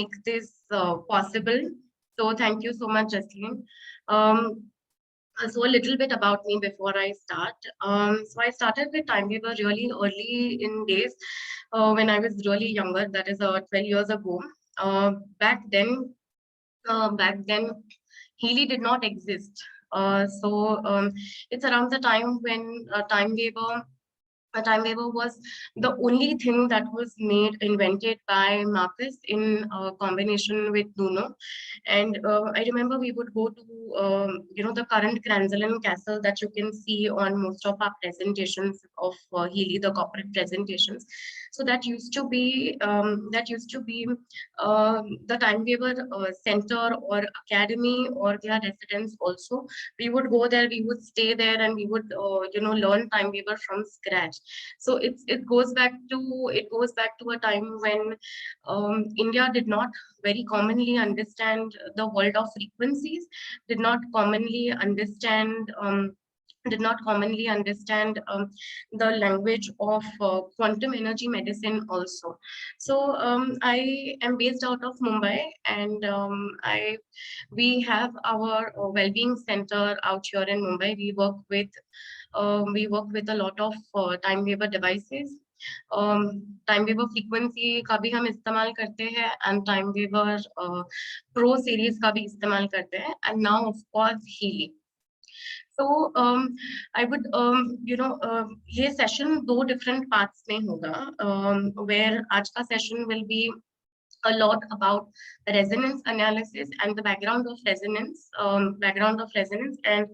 make this possible. So thank you so much, Jasleen. Um, so a little bit about me before I start. So I started with Timeweaver really early in days when I was really younger. That is 12 years ago. Uh, back then, back then, Healy did not exist. So it's around the time when Timeweaver was the only thing that was invented by Marcus in combination with Nuno. And I remember we would go to, the current Cranzelin Castle that you can see on most of our presentations of Healy, the corporate presentations. So that used to be the Timeweaver Center or Academy or their residence also. We would go there, we would stay there, and we would, learn Timeweaver from scratch. So it goes back to a time when India did not very commonly understand the world of frequencies, did not commonly understand. The language of quantum energy medicine also. So I am based out of Mumbai, and I we have our well-being center out here in Mumbai. We work with a lot of time waiver devices. Time waiver frequency का भी हम इस्तेमाल करते हैं and time waiver pro series का भी इस्तेमाल करते हैं एंड नाउ ऑफ कोर्स हीली तो आई वुड ये सेशन दो डिफरेंट पार्ट्स में होगा वेयर आज का session will be a lot about resonance analysis and the background of resonance. And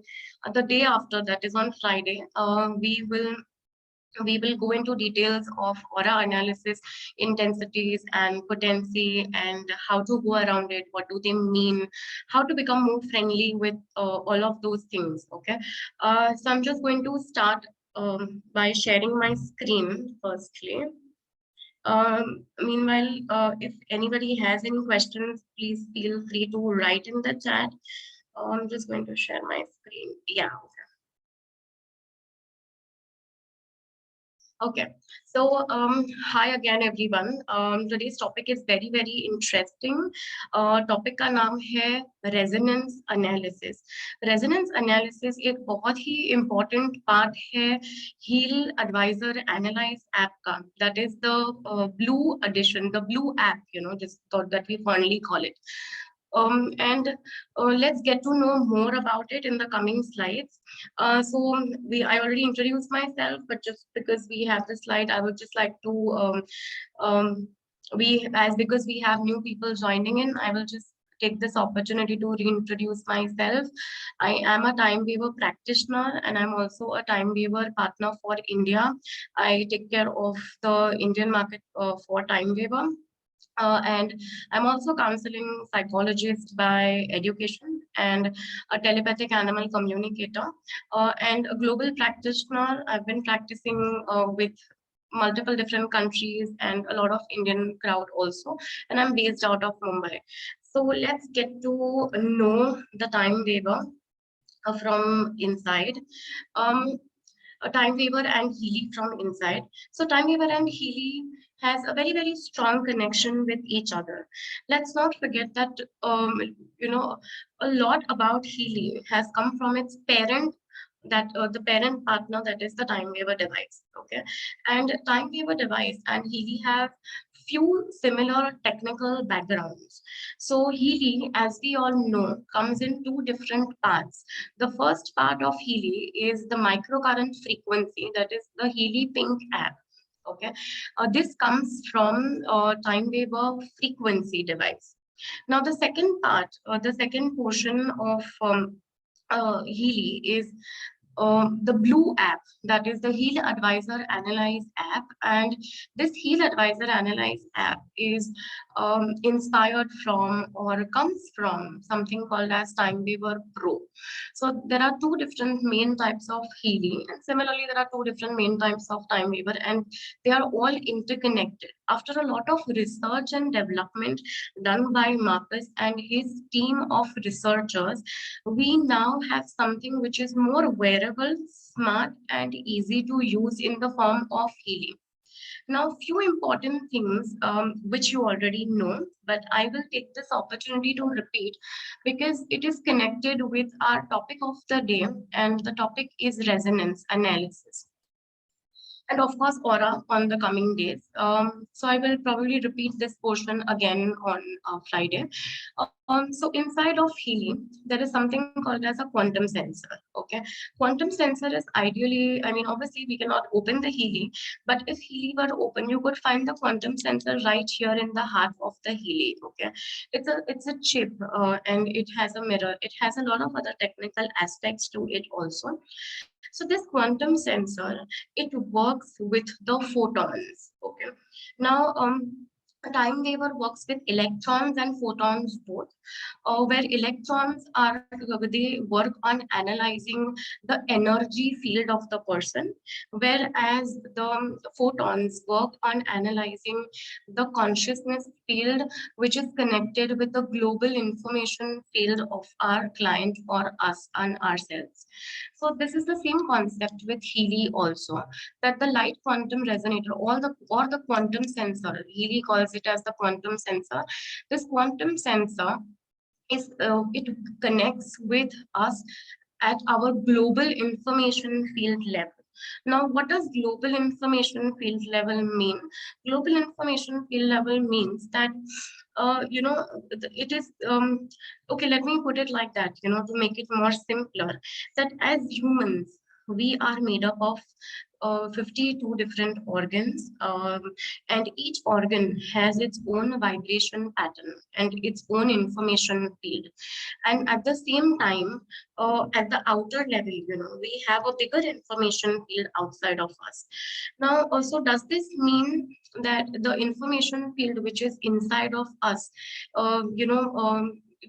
the day after, that is on Friday, we will go into details of aura analysis, intensities and potency, and how to go around it, what do they mean, how to become more friendly with all of those things. Okay, so I'm just going to start by sharing my screen firstly. Meanwhile, if anybody has any questions, please feel free to write in the chat. I'm just going to share my screen. Yeah. Okay. So, hi again, everyone. Today's topic is very, very interesting. Topic का नाम है resonance analysis. Resonance analysis एक बहुत ही important part है Heal Advisor Analyze app का. That is the blue edition, the blue app, just that we fondly call it. And let's get to know more about it in the coming slides. I already introduced myself, but just because we have the slide, I would just like to because we have new people joining in, I will just take this opportunity to reintroduce myself. I am a Timeweaver practitioner, and I'm also a Timeweaver partner for India. I take care of the Indian market for Timeweaver. And I'm also counseling psychologist by education and a telepathic animal communicator and a global practitioner. I've been practicing with multiple different countries and a lot of Indian crowd also, and I'm based out of Mumbai. So let's get to know the Timeweaver from inside. A Timeweaver and Healy from inside. So Timeweaver and Healy has a very, very strong connection with each other. Let's not forget that, a lot about Healy has come from its parent, that the parent partner, that is the Timeweaver device. Okay, and Timeweaver device and Healy have few similar technical backgrounds. So Healy, as we all know, comes in two different parts. The first part of Healy is the microcurrent frequency, that is the Healy Pink app. Okay, this comes from Timeweaver frequency device. Now the second part, the second portion of Healy is the blue app, that is the Heal Advisor Analyze app. And this Heal Advisor Analyze app is inspired from or comes from something called as Timeweaver Pro. So there are two different main types of Healy, and similarly there are two different main types of Timeweaver, and they are all interconnected. After a lot of research and development done by Marcus and his team of researchers, we now have something which is more wearable, smart, and easy to use in the form of Healy. Now, few important things which you already know, but I will take this opportunity to repeat because it is connected with our topic of the day, and the topic is resonance analysis, and of course aura on the coming days. So I will probably repeat this portion again on Friday. So inside of Healy, there is something called as a quantum sensor. Okay, quantum sensor is ideally, I mean, obviously we cannot open the Healy, but if Healy were open, you could find the quantum sensor right here in the heart of the Healy. Okay, it's a chip, and it has a mirror. It has a lot of other technical aspects to it also. So this quantum sensor, it works with the photons. Okay. Now, a time waver works with electrons and photons both, where electrons are, they work on analyzing the energy field of the person, whereas the photons work on analyzing the consciousness field, which is connected with the global information field of our client or us and ourselves. So this is the same concept with Healy also, that the light quantum resonator or the quantum sensor, Healy calls it as the quantum sensor. This quantum sensor is it connects with us at our global information field level. Now, what does global information field level mean? Global information field level means that, it is, okay, let me put it like that, to make it more simpler, that as humans, we are made up of 52 different organs, and each organ has its own vibration pattern and its own information field. And at the same time, at the outer level, we have a bigger information field outside of us. Now, also, does this mean that the information field which is inside of us,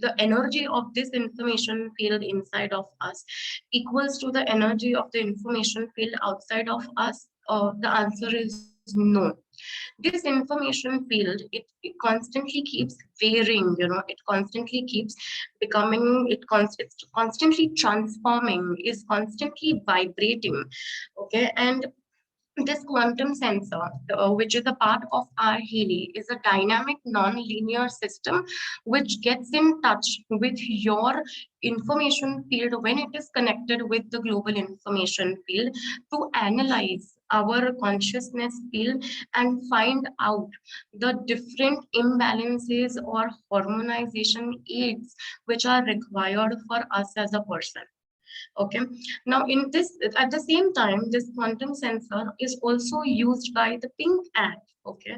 the energy of this information field inside of us equals to the energy of the information field outside of us? The answer is no. This information field, it constantly keeps varying, it constantly keeps becoming, it's constantly transforming, is constantly vibrating. Okay, and this quantum sensor, which is a part of our Healy, is a dynamic non-linear system which gets in touch with your information field when it is connected with the global information field to analyze our consciousness field and find out the different imbalances or harmonization aids which are required for us as a person. Okay. Now, in this, at the same time, this quantum sensor is also used by the Pink Act, okay,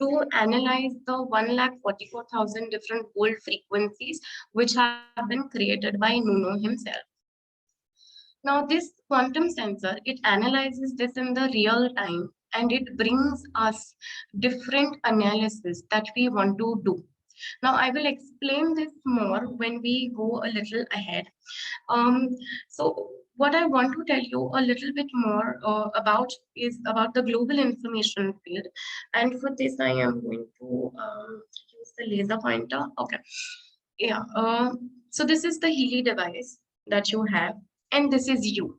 to analyze the 1,44,000 different gold frequencies which have been created by Nuno himself. Now, this quantum sensor, it analyzes this in the real time and it brings us different analysis that we want to do. Now, I will explain this more when we go a little ahead. Um, so what I want to tell you a little bit more about is about the global information field. And for this, I am going to use the laser pointer. Okay. Yeah. So this is the Healy device that you have, and this is you.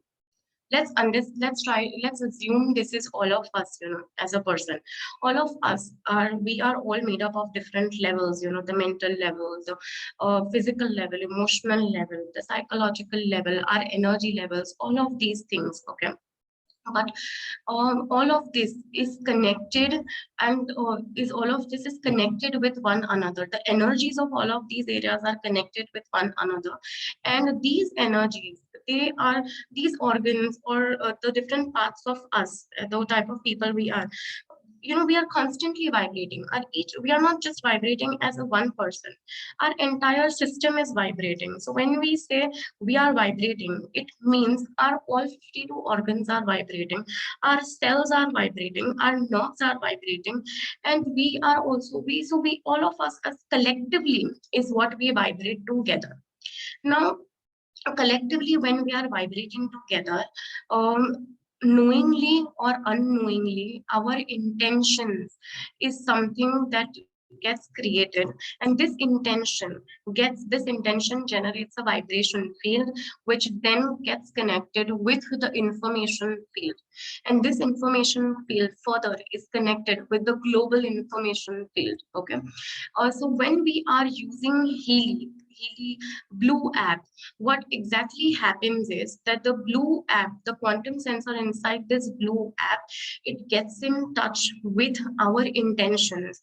Let's assume this is all of us, as a person. All of us we are all made up of different levels, the mental level, the physical level, emotional level, the psychological level, our energy levels, all of these things. Okay, but all of this is connected, and is all of this is connected with one another. The energies of all of these areas are connected with one another, and these energies, they are these organs or the different parts of us, the type of people we are, we are constantly vibrating. We are not just vibrating as a one person, our entire system is vibrating. So when we say we are vibrating, it means our all 52 organs are vibrating, our cells are vibrating, our nerves are vibrating, and we are also we all of us as collectively is what we vibrate together. Now, collectively, when we are vibrating together, knowingly or unknowingly, our intentions is something that gets created, and this intention generates a vibration field, which then gets connected with the information field, and this information field further is connected with the global information field. Okay, so when we are using Healy Blue app, what exactly happens is that the Blue app, the quantum sensor inside this Blue app, it gets in touch with our intentions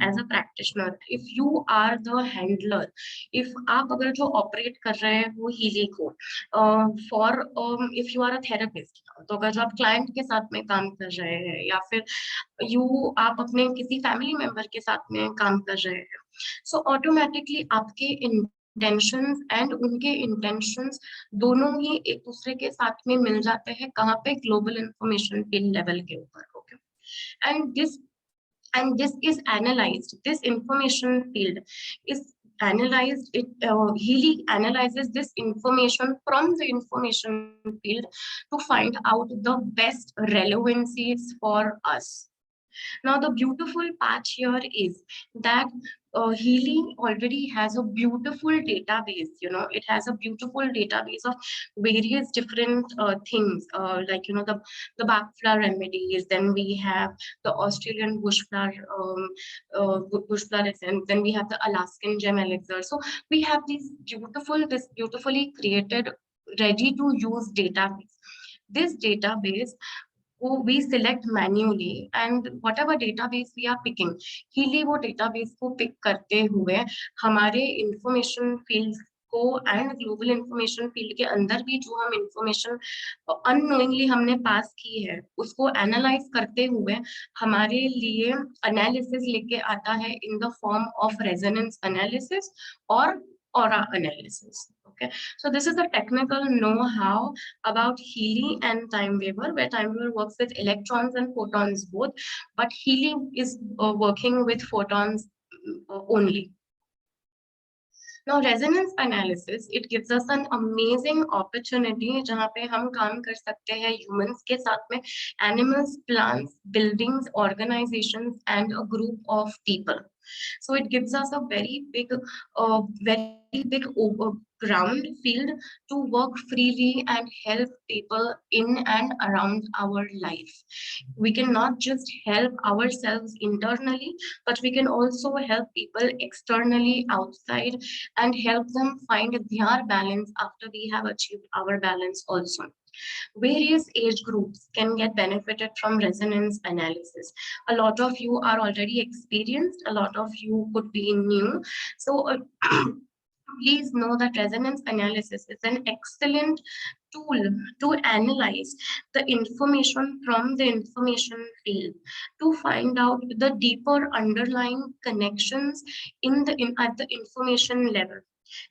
as a practitioner. If you are the handler, if आप अगर जो operate कर रहे हैं वो Healy को for if you are a therapist, तो अगर जो आप client के साथ में काम कर रहे हैं या फिर आप अपने किसी फैमिली मेंबर के साथ में काम कर रहे हैं, सो ऑटोमेटिकली आपके इंटेंशंस एंड उनके इंटेंशंस दोनों ही एक दूसरे के साथ में मिल जाते हैं, कहाँ पे, ग्लोबल इंफॉर्मेशन फील्ड लेवल के ऊपर. Okay, and this is analyzed, this information field is analyzed, Healy analyzes this information from the information field to find out the best relevancies for us. Now, the beautiful part here is that Healy already has a beautiful database. It has a beautiful database of various different things, like the Bach flower remedies. Then we have the Australian bush flower essence. Then we have the Alaskan gem elixir. So we have this beautifully created, ready to use database. This database we select manually, and whatever database we are picking, Healy वो database को pick करते हुए हमारे information fields को and global information field के अंदर भी जो हम इंफॉर्मेशन अननोइंगली हमने पास की है उसको एनालाइज करते हुए हमारे लिए एनालिसिस लेके आता है in the form of resonance analysis और aura analysis. Okay, so this is the technical know-how about Healy and Timeweaver, where Timeweaver works with electrons and photons both, but Healy is working with photons only. Now, resonance analysis, it gives us an amazing opportunity जहाँ पे हम काम कर सकते हैं humans के साथ में, animals, plants, buildings, organizations, and a group of people. So it gives us a very big ground field to work freely and help people in and around our life. We can not just help ourselves internally, but we can also help people externally outside and help them find their balance after we have achieved our balance also. Various age groups can get benefited from resonance analysis. A lot of you are already experienced, a lot of you could be new. So please know that resonance analysis is an excellent tool to analyze the information from the information field to find out the deeper underlying connections at the information level.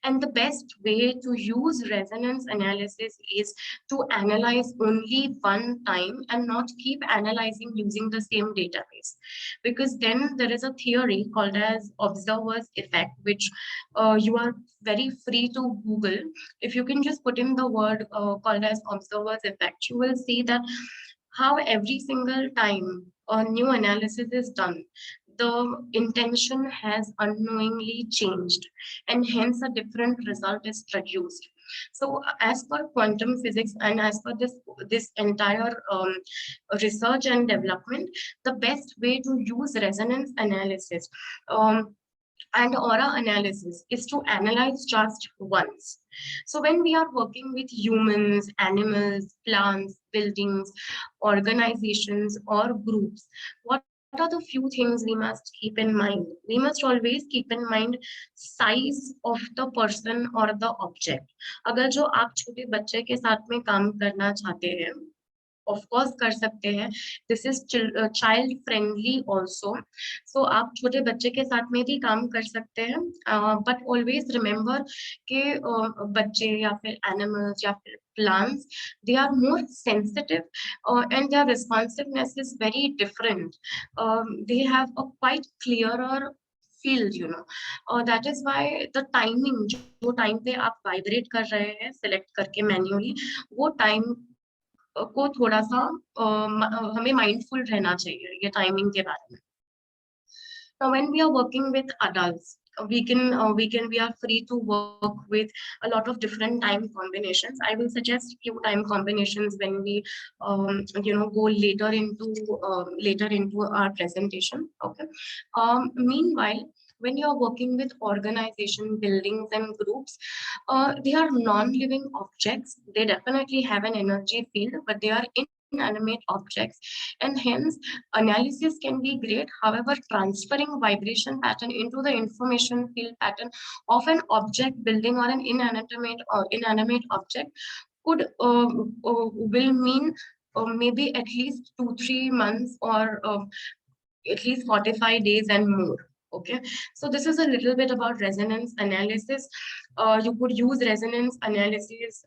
And the best way to use resonance analysis is to analyze only one time and not keep analyzing using the same database. Because then there is a theory called as observer's effect, which you are very free to Google. If you can just put in the word called as observer's effect, you will see that how every single time a new analysis is done, the intention has unknowingly changed, and hence a different result is produced. So as per quantum physics and as per this entire research and development, the best way to use resonance analysis and aura analysis is to analyze just once. So when we are working with humans, animals, plants, buildings, organizations, or groups, what are the few things we must keep in mind? We must always keep in mind size of the person or the object. अगर जो आप छोटे बच्चे के साथ में काम करना चाहते हैं, of course कर सकते हैं. This is child friendly also. So आप छोटे बच्चे के साथ में भी काम कर सकते हैं. But always remember कि बच्चे या फिर animals या फिर plants, they are more sensitive and their responsiveness is very different. They have a quite clearer field, that is why the timing, जो time पे आप vibrate कर रहे हैं select करके manually, वो time को थोड़ा सा हमें माइंडफुल रहना चाहिए ये टाइमिंग के बारे में. Now, when we are working with adults, we are free to work with a lot of different time combinations. I will suggest few time combinations when we go later into our presentation. Okay. Meanwhile, when you are working with organization, buildings, and groups, they are non-living objects. They definitely have an energy field, but they are inanimate objects, and hence analysis can be great. However, transferring vibration pattern into the information field pattern of an object, building, or an inanimate object could will mean maybe at least 2-3 months, or at least 45 days and more. Okay, so this is a little bit about resonance analysis. You could use resonance analysis,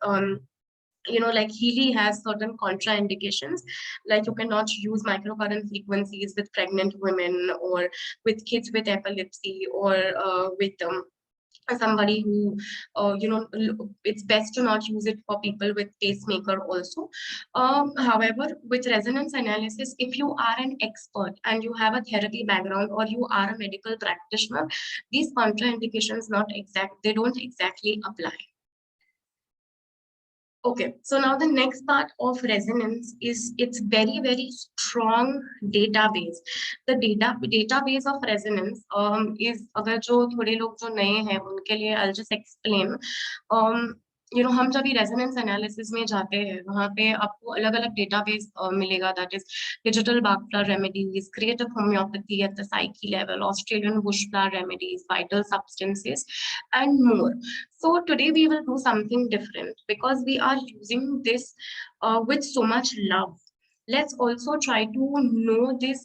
like Healy has certain contraindications, like you cannot use microcurrent frequencies with pregnant women, or with kids with epilepsy, or with somebody who, it's best to not use it for people with pacemaker also. However, with resonance analysis, if you are an expert and you have a therapy background, or you are a medical practitioner, these contraindications they don't exactly apply. Okay, so now the next part of resonance is its very, very strong database. The database of resonance is, अगर जो थोड़े लोग जो नए हैं उनके लिए I'll just explain. हम जब भी रेजोनेंस एनालिसिस में जाते हैं, वहाँ पे आपको अलग अलग डेटाबेस मिलेगा. That is digital Bach flower remedies, creative homeopathy at the psyche level, Australian bush flower remedies, vital substances, and more. So today we will do something different because we are using this with so much love. Let's also try to know this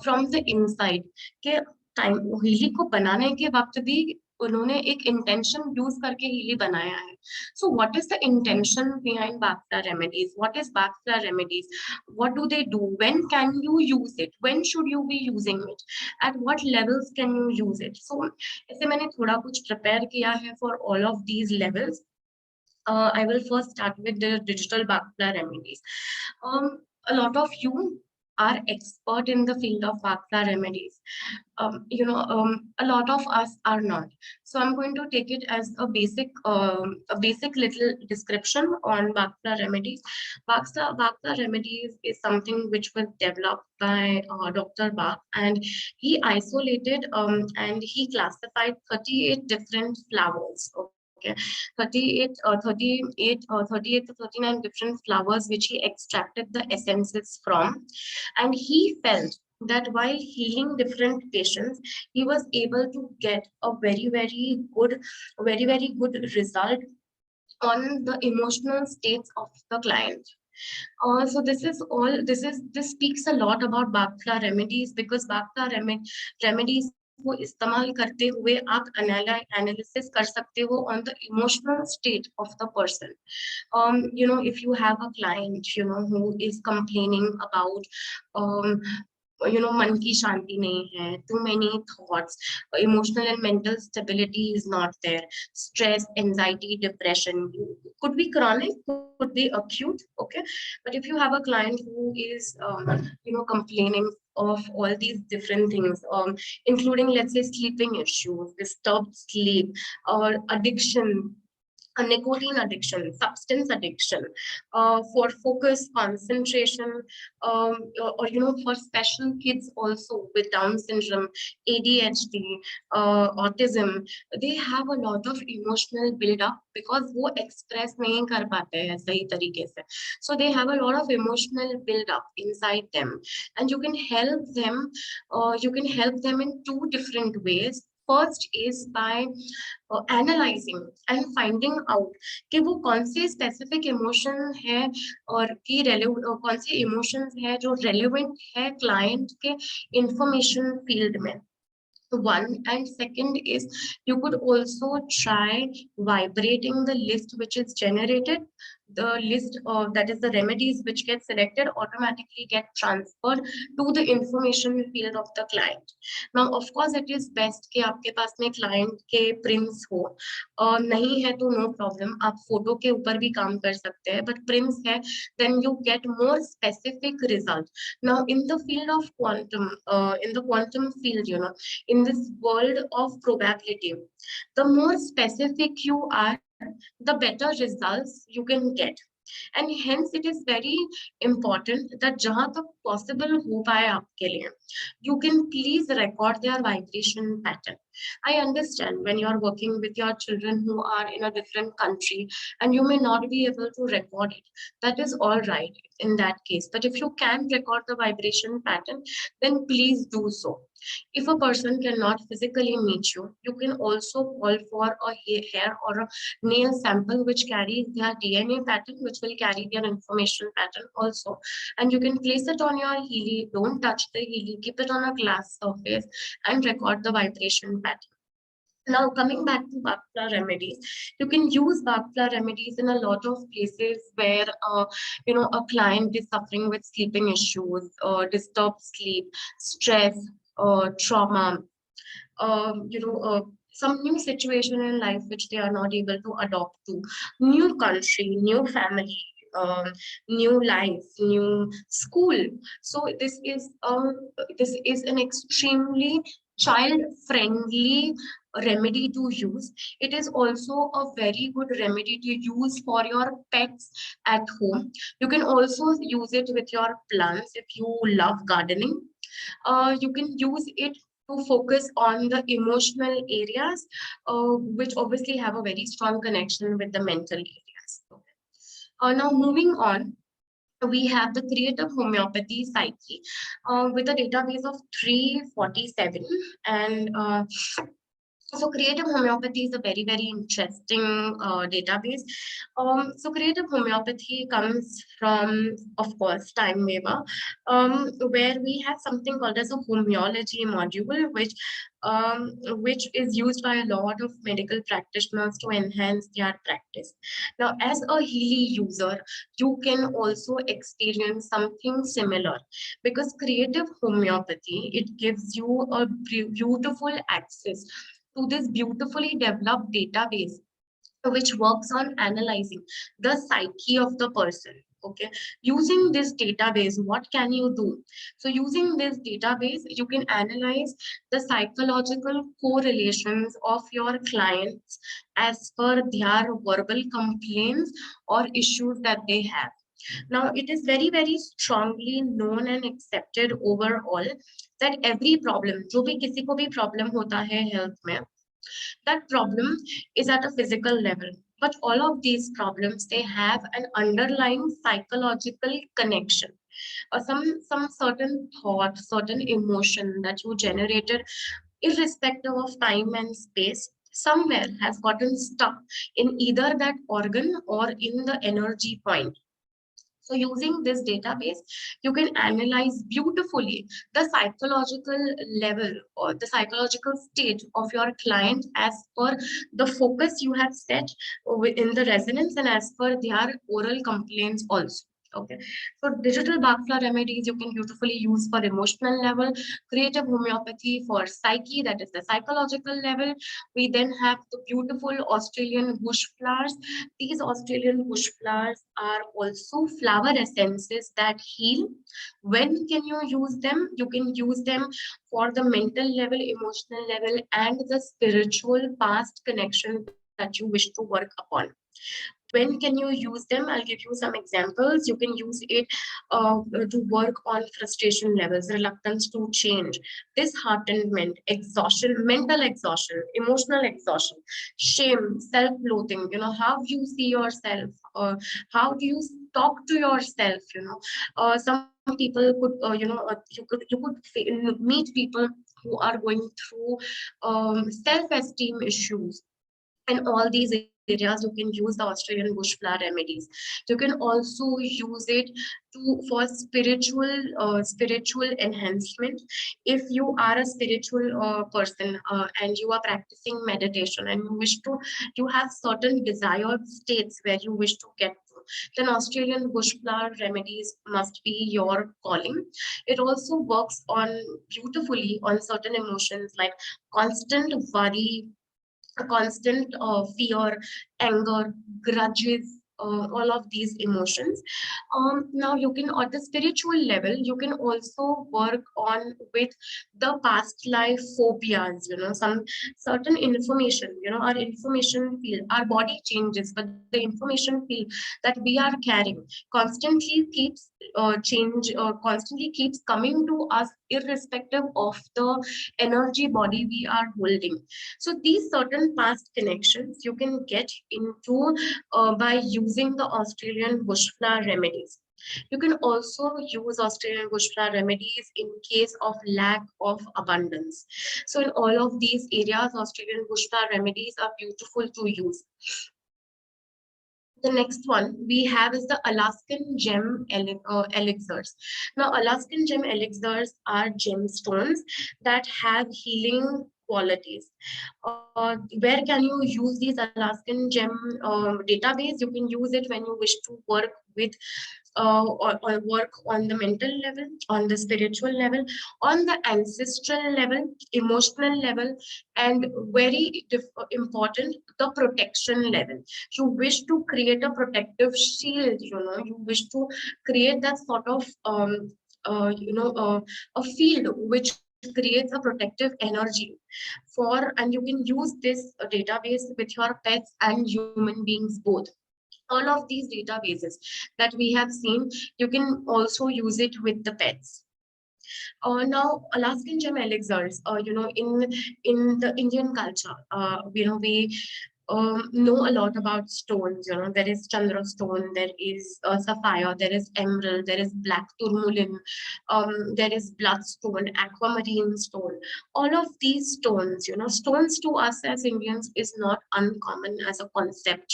from the inside. कि time Healy को बनाने के वक्त भी उन्होंने एक intention use करके Healy बनाया है. So what is the intention behind Bhakta remedies? What is Bhakta remedies? What do they do? When can you use it? When should you be using it? At what levels can you use it? So ऐसे मैंने थोड़ा कुछ prepare किया है for all of these levels. I will first start with the digital Bhakta remedies. A lot of you are expert in the field of Bhakta remedies. A lot of us are not. So I'm going to take it as a basic little description on Bhakta remedies. Bhakta remedies is something which was developed by Dr. Bach, and he isolated and he classified 38 different flowers. Okay, 38 to 39 different flowers which he extracted the essences from, and he felt that while healing different patients, he was able to get a very very good result on the emotional states of the client. So this speaks a lot about Bhakta remedies, because Bhakta remedies को इस्तेमाल करते हुए आप analysis कर सकते हो on the emotional state of the person. If you have a client, who is complaining about, मन की शांति नहीं है, too many thoughts, emotional and mental stability is not there, stress, anxiety, depression, could be chronic, could be acute. Okay, but if you have a client who is complaining of all these different things, including, let's say, sleeping issues, disturbed sleep, or addiction, a nicotine addiction, substance addiction, for focus, concentration, for special kids also with Down syndrome, ADHD, autism, they have a lot of emotional build-up because वो express नहीं कर पाते हैं सही तरीके से. So they have a lot of emotional build-up inside them, and you can help them. You can help them in two different ways. First is by analyzing and finding out कि वो कौन से specific emotion है और कौन से emotions है जो relevant है client के information field में. One, and second is you could also try vibrating the list which is generated the list of, that is the remedies which get selected, automatically get transferred to the information field of the client. Now of course it is best कि आपके पास में client के prints हो, नहीं है तो no problem, आप photo के ऊपर भी काम कर सकते हैं, but prints है, then you get more specific result. Now in the field of quantum, in the quantum field, you know, in this world of probability, the more specific you are, the better results you can get. And hence it is very important that जहां तक possible हो पाए आपके लिए, you can please record their vibration pattern. I understand when you are working with your children who are in a different country and you may not be able to record it. That is all right in that case. But if you can record the vibration pattern, then please do so. If a person cannot physically meet you, you can also call for a hair or a nail sample which carries their DNA pattern, which will carry their information pattern also. And you can place it on your Healy. Don't touch the Healy, keep it on a glass surface and record the vibration pattern. Now, coming back to Bhakra remedies, you can use Bhakra remedies in a lot of places where, you know, a client is suffering with sleeping issues, disturbed sleep, stress, trauma, you know, some new situation in life which they are not able to adopt to, new country, new family, new life, new school. So this is an extremely child friendly remedy to use. It is also a very good remedy to use for your pets at home. You can also use it with your plants if you love gardening. You can use it to focus on the emotional areas, which obviously have a very strong connection with the mental areas. Now moving on, we have the creative homeopathy psyche with a database of 347, and so creative homeopathy is a very, very interesting database. So creative homeopathy comes from, of course, Time Weaver, where we have something called as a homeology module, which is used by a lot of medical practitioners to enhance their practice. Now, as a Healy user, you can also experience something similar, because creative homeopathy, it gives you a beautiful access to this beautifully developed database which works on analyzing the psyche of the person. Okay, using this database, what can you do? So using this database, you can analyze the psychological correlations of your clients as per their verbal complaints or issues that they have. Now, it is very, very strongly known and accepted overall that every problem, जो भी किसी को भी problem होता है health में, that problem is at a physical level. But all of these problems, they have an underlying psychological connection, or some certain thought, certain emotion that you generated, irrespective of time and space, somewhere has gotten stuck in either that organ or in the energy point. So using this database, you can analyze beautifully the psychological level or the psychological state of your client as per the focus you have set within the resonance and as per their oral complaints also. Okay, so digital Bhakra remedies you can beautifully use for emotional level, creative homeopathy for psyche, that is the psychological level. We then have the beautiful Australian bush flowers. These Australian bush flowers are also flower essences that heal. When can you use them? You can use them for the mental level, emotional level, and the spiritual past connection that you wish to work upon. When can you use them? I'll give you some examples. You can use it to work on frustration levels, reluctance to change, disheartenment, exhaustion, mental exhaustion, emotional exhaustion, shame, self-loathing, you know, how you see yourself, how do you talk to yourself, you know. Some people could, you could meet people who are going through self-esteem issues. In all these areas, you can use the Australian bush flower remedies. You can also use it for spiritual enhancement. If you are a spiritual person and you are practicing meditation and you have certain desired states where you wish to get to, then Australian bush flower remedies must be your calling. It also works on beautifully on certain emotions like constant worry, a constant fear, anger, grudges, all of these emotions. Now you can, on the spiritual level, you can also work on with the past life phobias, some certain information, our information field, our body changes, but the information field that we are carrying constantly keeps constantly keeps coming to us irrespective of the energy body we are holding. So these certain past connections you can get into by using the Australian bushflower remedies. You can also use Australian bushflower remedies in case of lack of abundance. So in all of these areas, Australian bushflower remedies are beautiful to use. The next one we have is the Alaskan gem elixirs. Now, Alaskan gem elixirs are gemstones that have healing qualities. Where can you use these Alaskan gem database? You can use it when you wish to work with or work on the mental level, on the spiritual level, on the ancestral level, emotional level, and very important, the protection level. You wish to create a protective shield, you wish to create that sort of a field which creates a protective energy for, and you can use this database with your pets and human beings both. All of these databases that we have seen, you can also use it with the pets. Now, Alaskan gem elixirs, in the Indian culture, we know a lot about stones. There is Chandra stone, there is sapphire, there is emerald, there is black tourmaline, there is bloodstone, aquamarine stone. All of these stones, stones to us as Indians is not uncommon as a concept.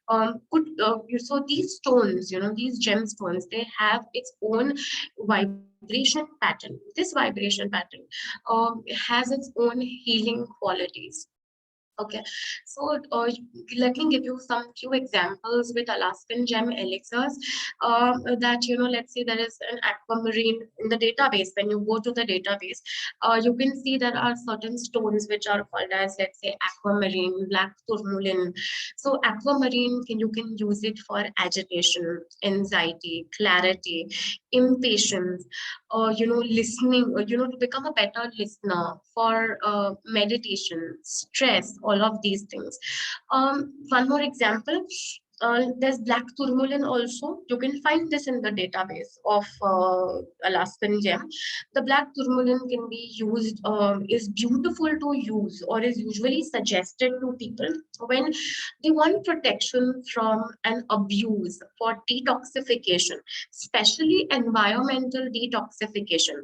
So these stones, these gemstones, they have its own vibration pattern. This vibration pattern has its own healing qualities. Okay, so let me give you some few examples with Alaskan gem elixirs. That let's say there is an aquamarine in the database. When you go to the database, you can see there are certain stones which are called as, let's say, aquamarine, black tourmaline. So aquamarine, you can use it for agitation, anxiety, clarity, impatience, listening, to become a better listener, for meditation, stress, all of these things. One more example. There's black tourmaline also. You can find this in the database of Alaskan gem. The black tourmaline can be used, is beautiful to use, or is usually suggested to people when they want protection from an abuse, for detoxification, especially environmental detoxification,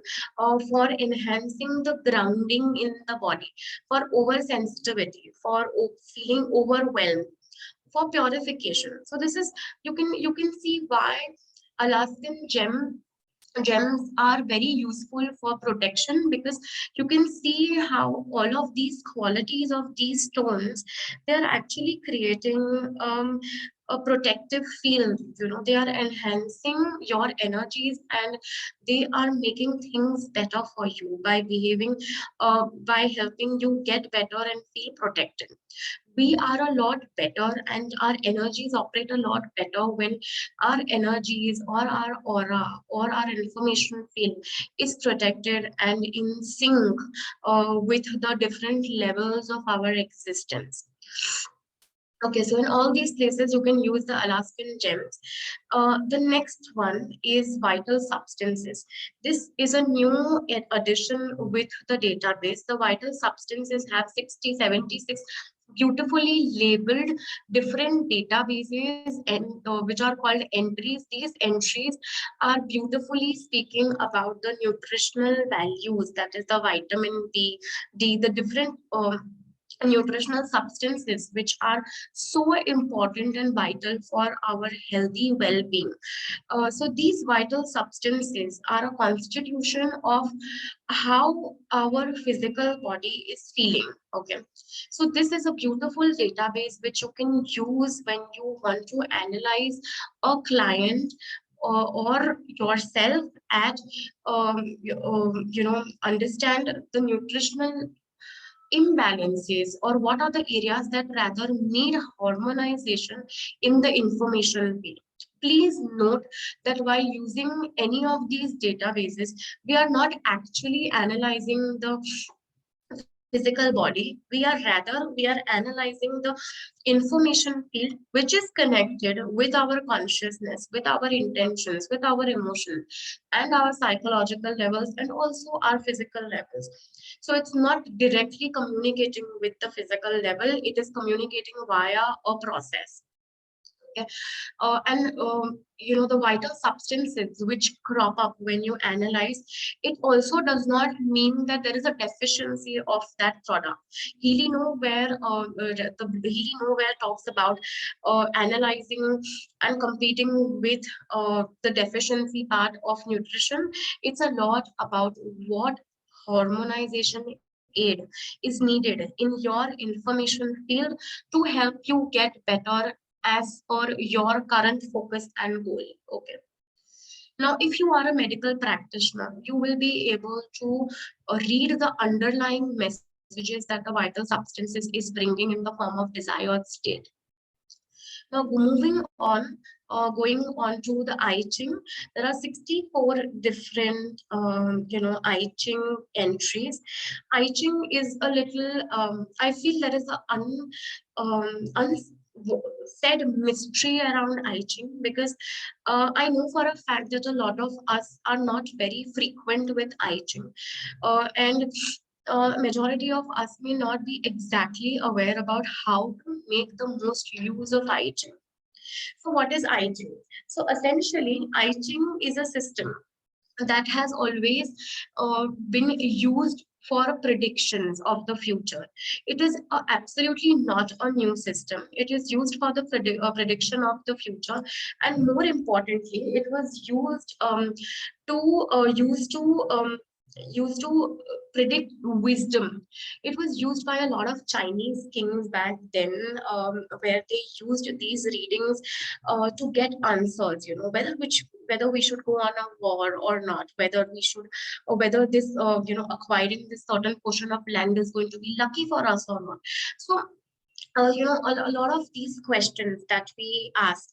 for enhancing the grounding in the body, for oversensitivity, for feeling overwhelmed, for purification. So this is, you can see why Alaskan gems are very useful for protection, because you can see how all of these qualities of these stones, they're actually creating a protective field. They are enhancing your energies, and they are making things better for you by behaving, by helping you get better and feel protected. We are a lot better, and our energies operate a lot better when our energies, or our aura, or our information field is protected and in sync with the different levels of our existence. Okay, so in all these places, you can use the Alaskan gems. The next one is vital substances. This is a new addition with the database. The vital substances have 60, 76 beautifully labeled different databases, and which are called entries. These entries are beautifully speaking about the nutritional values, that is the vitamin D, the different nutritional substances which are so important and vital for our healthy well-being. So these vital substances are a constitution of how our physical body is feeling. Okay, so this is a beautiful database which you can use when you want to analyze a client or yourself at understand the nutritional imbalances, or what are the areas that rather need harmonization in the information field. Please note that while using any of these databases, we are not actually analyzing the physical body. We are analyzing the information field which is connected with our consciousness, with our intentions, with our emotions, and our psychological levels, and also our physical levels. So it's not directly communicating with the physical level, it is communicating via a process. Okay. The vital substances which crop up when you analyze, it also does not mean that there is a deficiency of that product. Healy Nowhere, the Healy Nowhere talks about analyzing and competing with the deficiency part of nutrition. It's a lot about what harmonization aid is needed in your information field to help you get better as per your current focus and goal. Okay. Now, if you are a medical practitioner, you will be able to read the underlying messages that the vital substances is bringing in the form of desired state. Now, moving on, going on to the I Ching, there are 64 different, I Ching entries. I Ching is a little, I feel there is a said mystery around I Ching, because I know for a fact that a lot of us are not very frequent with I Ching. And majority of us may not be exactly aware about how to make the most use of I Ching. So what is I Ching? So essentially, I Ching is a system that has always been used for predictions of the future. It is absolutely not a new system. It is used for the prediction of the future, and more importantly, it was to used to used to predict wisdom. It was used by a lot of Chinese kings back then, where they used these readings to get answers. You know, whether we should go on a war or not, whether we should, or whether this acquiring this certain portion of land is going to be lucky for us or not. So a lot of these questions that we ask,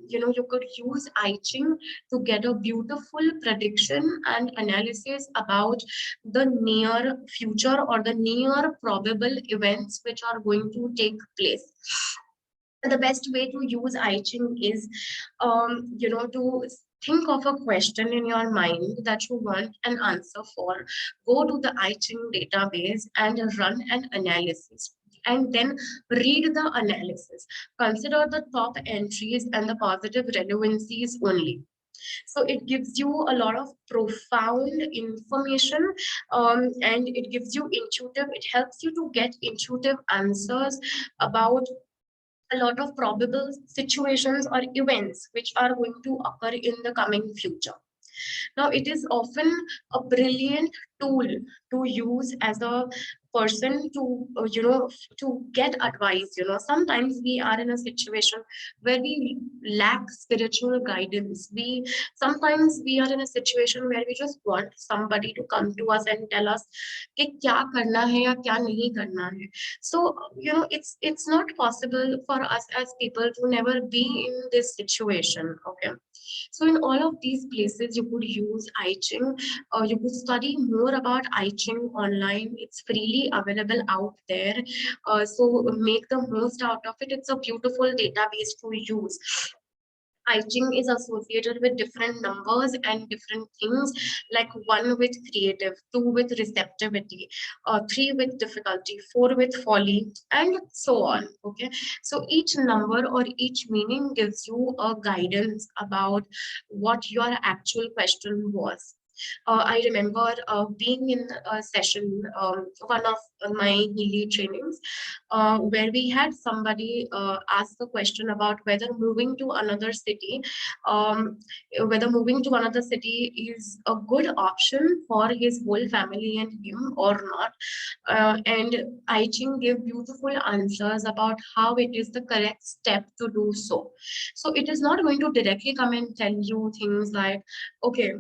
you could use I Ching to get a beautiful prediction and analysis about the near future or the near probable events which are going to take place. The best way to use I Ching is, to think of a question in your mind that you want an answer for. Go to the I Ching database and run an analysis. And then read the analysis. Consider the top entries and the positive relevancies only. So it gives you a lot of profound information, and it gives you intuitive, it helps you to get intuitive answers about a lot of probable situations or events which are going to occur in the coming future. Now, it is often a brilliant tool to use as a person to, to get advice. You know, sometimes we are in a situation where we lack spiritual guidance. Sometimes we are in a situation where we just want somebody to come to us and tell us कि क्या करना है या क्या नहीं करना है. So, it's not possible for us as people to never be in this situation. Okay. So in all of these places, you could use I Ching. You could study more about I Ching online. It's freely available out there. So make the most out of it. It's a beautiful database to use. I Ching is associated with different numbers and different things, like 1 with creative, 2 with receptivity, 3 with difficulty, 4 with folly, and so on. Okay, so each number or each meaning gives you a guidance about what your actual question was. I remember being in a session, one of my Healy trainings, where we had somebody ask a question about whether moving to another city, um, whether moving to another city is a good option for his whole family and him or not. And I Ching gave beautiful answers about how it is the correct step to do so. So it is not going to directly come and tell you things like, okay,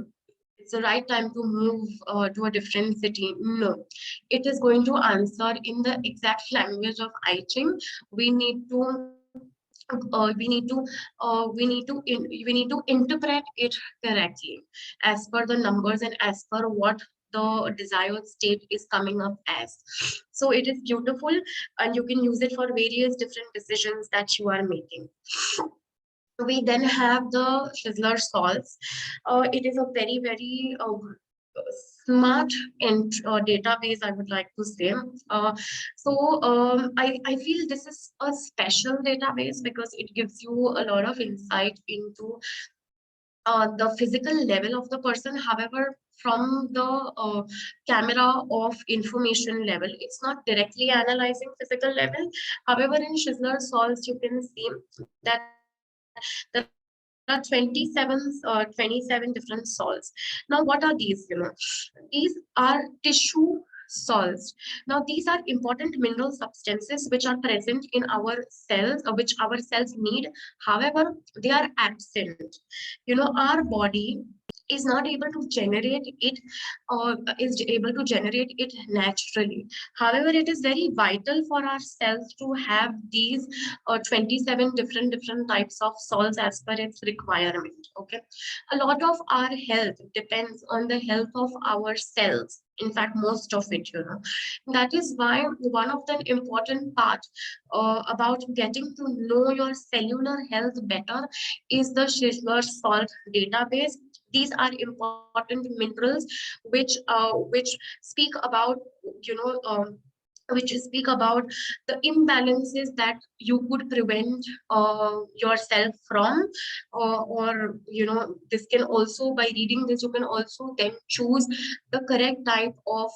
it's the right time to move to a different city. No, it is going to answer in the exact language of I Ching. We need to we need to interpret it correctly as per the numbers and as per what the desired state is coming up as. So it is beautiful, and you can use it for various different decisions that you are making. We then have the Sizzler salts. It is a very, very smart and database, I would like to say. I feel this is a special database because it gives you a lot of insight into the physical level of the person. However, from the camera of information level, it's not directly analyzing physical level. However, in Schindler Solves, you can see that there are 27 different salts. Now, what are these? These are tissue salts. Now, these are important mineral substances which are present in our cells, which our cells need. However, they are absent. Our body is not able to generate it, or is able to generate it naturally. However, it is very vital for our cells to have these 27 different types of salts as per its requirement. Okay, a lot of our health depends on the health of our cells. In fact, most of it. That is why one of the important part about getting to know your cellular health better is the Schindler salt database. These are important minerals which speak about, you know um, which speak about the imbalances that you could prevent yourself from, or this can also, by reading this, you can also then choose the correct type of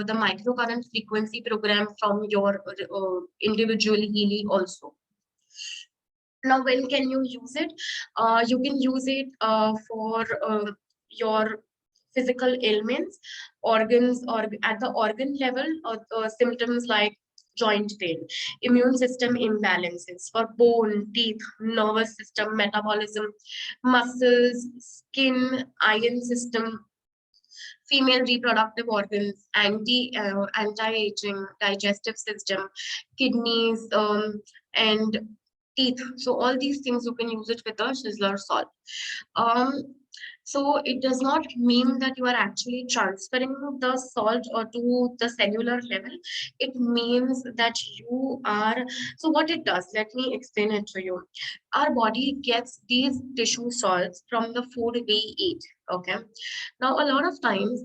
the microcurrent frequency program from your individual Healy also. Now, when can you use it? You can use it for your physical ailments, organs, or at the organ level, or symptoms like joint pain, immune system imbalances for bone, teeth, nervous system, metabolism, muscles, skin, iron system, female reproductive organs, anti-aging, digestive system, kidneys, and teeth. So all these things you can use it with a Sizzler salt. Um, so it does not mean that you are actually transferring the salt or to the cellular level. It means that you are. So what it does, let me explain it to you. Our body gets these tissue salts from the food we eat. Okay. Now, a lot of times,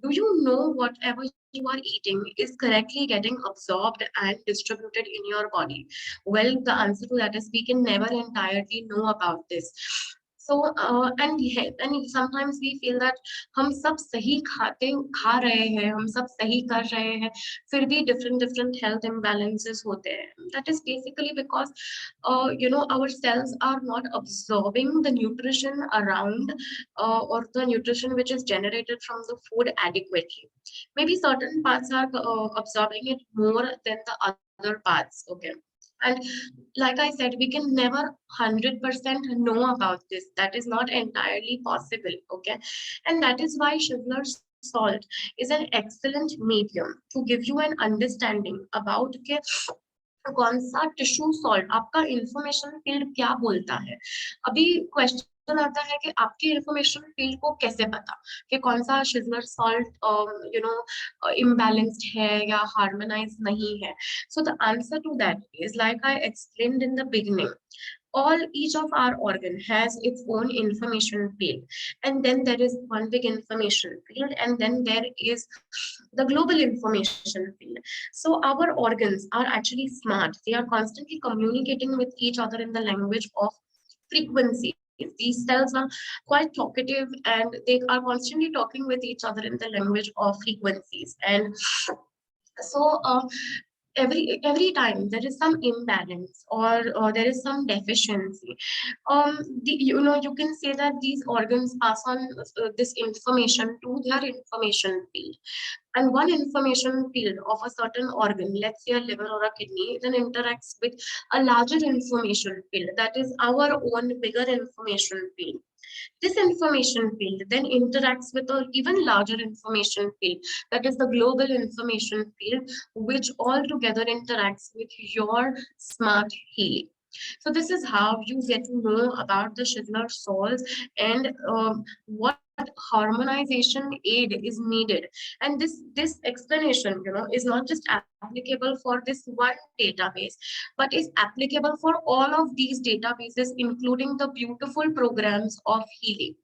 do you know whatever you are eating is correctly getting absorbed and distributed in your body? Well, the answer to that is we can never entirely know about this. So and sometimes we feel that हम सब सही खा रहे हैं, हम सब सही कर रहे हैं, फिर भी different health imbalances होते हैं. That is basically because our cells are not absorbing the nutrition around, or the nutrition which is generated from the food adequately. Maybe certain parts are absorbing it more than the other parts. Okay. And like I said, we can never 100% know about this. That is not entirely possible. Okay. And that is why Schindler salt is an excellent medium to give you an understanding about कौन सा tissue salt आपका information field क्या बोलता है. अभी question आता है कि आपके इंफॉर्मेशन फील्ड को कैसे पता कि कौन सा शिजलर सॉल्ट इम्बैलेंस्ड है या हार्मोनाइज नहीं है. So the answer to that is, like I explained in the beginning, each of our organ has its own information field, and then there is one big information field, and then there is the global information field. So our organs are actually smart. They are constantly communicating with each other in the language of frequency. These cells are quite talkative and they are constantly talking with each other in the language of frequencies. And so every time there is some imbalance or there is some deficiency, you can say that these organs pass on this information to their information field. And one information field of a certain organ, let's say a liver or a kidney, then interacts with a larger information field, that is our own bigger information field. This information field then interacts with an even larger information field, that is the global information field, which altogether interacts with your smart healing. So this is how you get to know about the Schindler souls and what harmonization aid is needed. And this explanation, is not just applicable for this one database, but is applicable for all of these databases, including the beautiful programs of healing.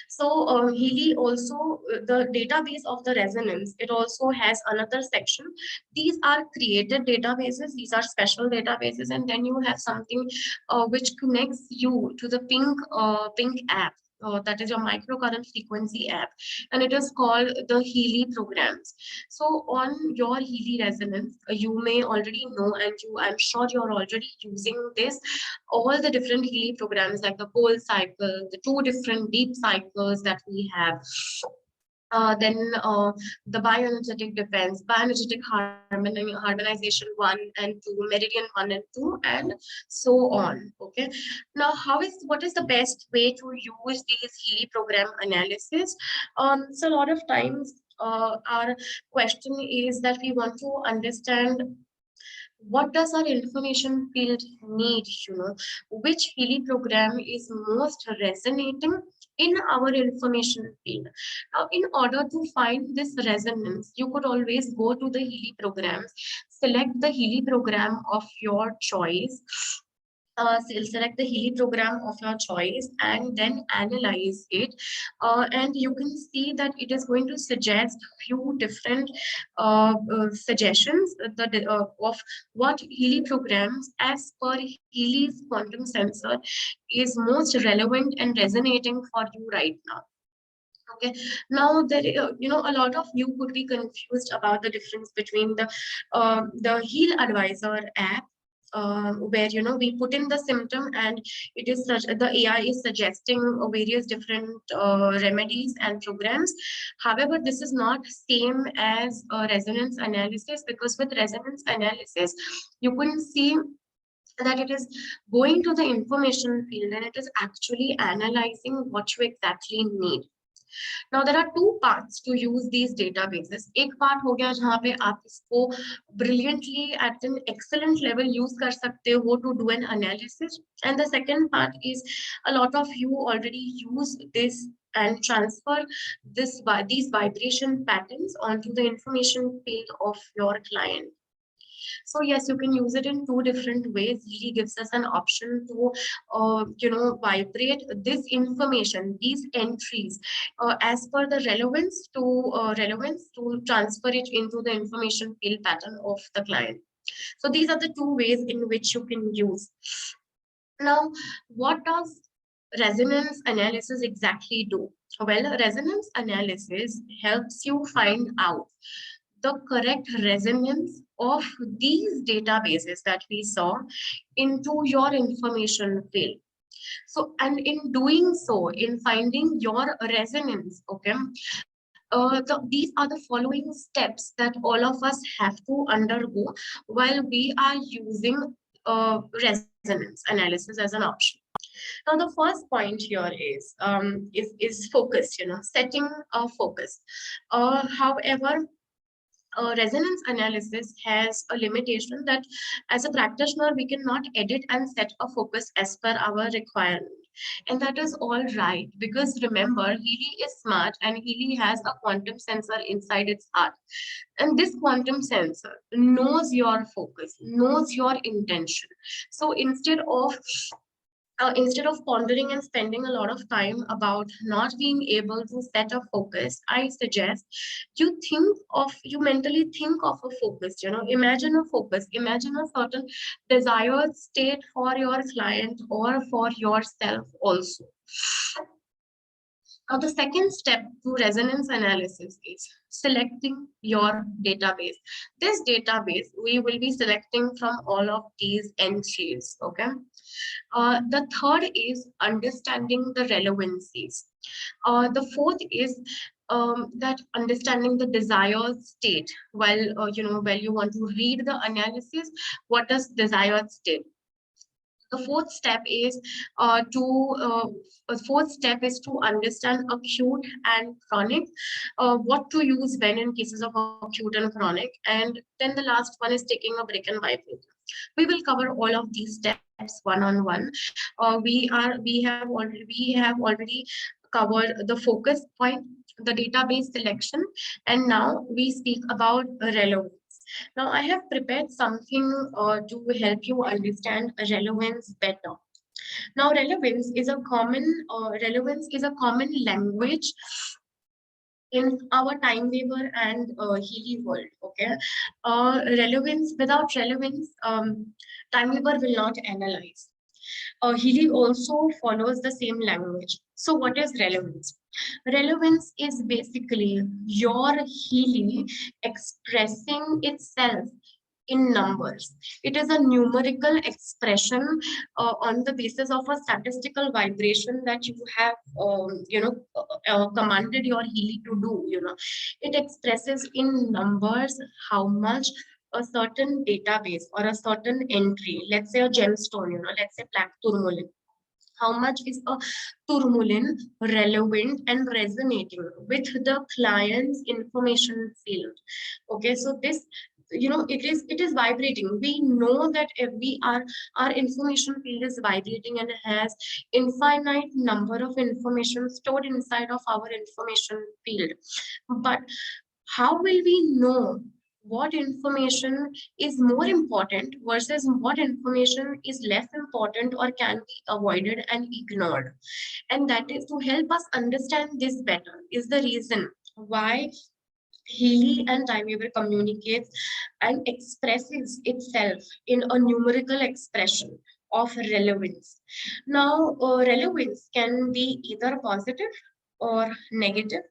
So Healy also, the database of the resonance, it also has another section. These are created databases, these are special databases, and then you have something which connects you to the Pink app. That is your microcurrent frequency app, and it is called the Healy programs. So on your Healy resonance, you may already know, and I'm sure you're already using this, all the different Healy programs like the cold cycle, the two different deep cycles that we have. Then the bioenergetic defense, bioenergetic harmonization 1 and 2, meridian 1 and 2, and so on. Okay. Now, what is the best way to use these Healy program analysis? So a lot of times our question is that we want to understand what does our information field need, which Healy program is most resonating in our information field. Now, in order to find this resonance, you could always go to the Healy programs, select the Healy program of your choice, select the Healy program of your choice, and then analyze it. And you can see that it is going to suggest few different suggestions of what Healy programs as per Healy's quantum sensor is most relevant and resonating for you right now. Okay, now there, a lot of you could be confused about the difference between the Heal Advisor app, where we put in the symptom and it is the AI is suggesting various different remedies and programs. However, this is not same as resonance analysis, because with resonance analysis you couldn't see that it is going to the information field and it is actually analyzing what you exactly need. Now there are two parts to use these databases. एक part हो गया जहाँ पे आप इसको brilliantly at an excellent level use कर सकते हो to do an analysis, and the second part is a lot of you already use this and transfer these vibration patterns onto the information field of your client. So yes, you can use it in two different ways. Healy gives us an option to, vibrate this information, these entries, as per the relevance to transfer it into the information field pattern of the client. So these are the two ways in which you can use. Now, what does resonance analysis exactly do? Well, resonance analysis helps you find out the correct resonance of these databases that we saw into your information field. So, and in doing so, in finding your resonance, okay, these are the following steps that all of us have to undergo while we are using resonance analysis as an option. Now, the first point here is focus. Setting a focus. However, resonance analysis has a limitation that as a practitioner, we cannot edit and set a focus as per our requirement. And that is all right, because remember, Healy is smart and Healy has a quantum sensor inside its heart. And this quantum sensor knows your focus, knows your intention. So instead of instead of pondering and spending a lot of time about not being able to set a focus, I suggest you mentally think of a focus, imagine a focus, imagine a certain desired state for your client or for yourself also. Now, the second step to resonance analysis is selecting your database. This database, we will be selecting from all of these entries, okay? The third is understanding the relevancies. The fourth is that understanding the desired state. While you want to read the analysis, what does desired state? The fourth step is to understand acute and chronic, what to use when in cases of acute and chronic, and then the last one is taking a break and wiping. We will cover all of these steps one on one. We have already covered the focus point, the database selection, and now we speak about relevance. Now, I have prepared something to help you understand relevance better. Now, relevance is a common language in our time weaver and Healy world. Okay, relevance without relevance, time weaver will not analyze. Healy also follows the same language. So, what is relevance? Relevance is basically your Healy expressing itself in numbers. It is a numerical expression on the basis of a statistical vibration that you have, commanded your Healy to do. It expresses in numbers how much a certain database or a certain entry, let's say a gemstone, let's say black tourmaline. How much is a tourmaline relevant and resonating with the client's information field? Okay, so this, it is vibrating. We know that if our information field is vibrating and has infinite number of information stored inside of our information field. But how will we know what information is more important versus what information is less important or can be avoided and ignored? And that is to help us understand this better, is the reason why Healy and Timeweaver communicates and expresses itself in a numerical expression of relevance. Now, relevance can be either positive or negative.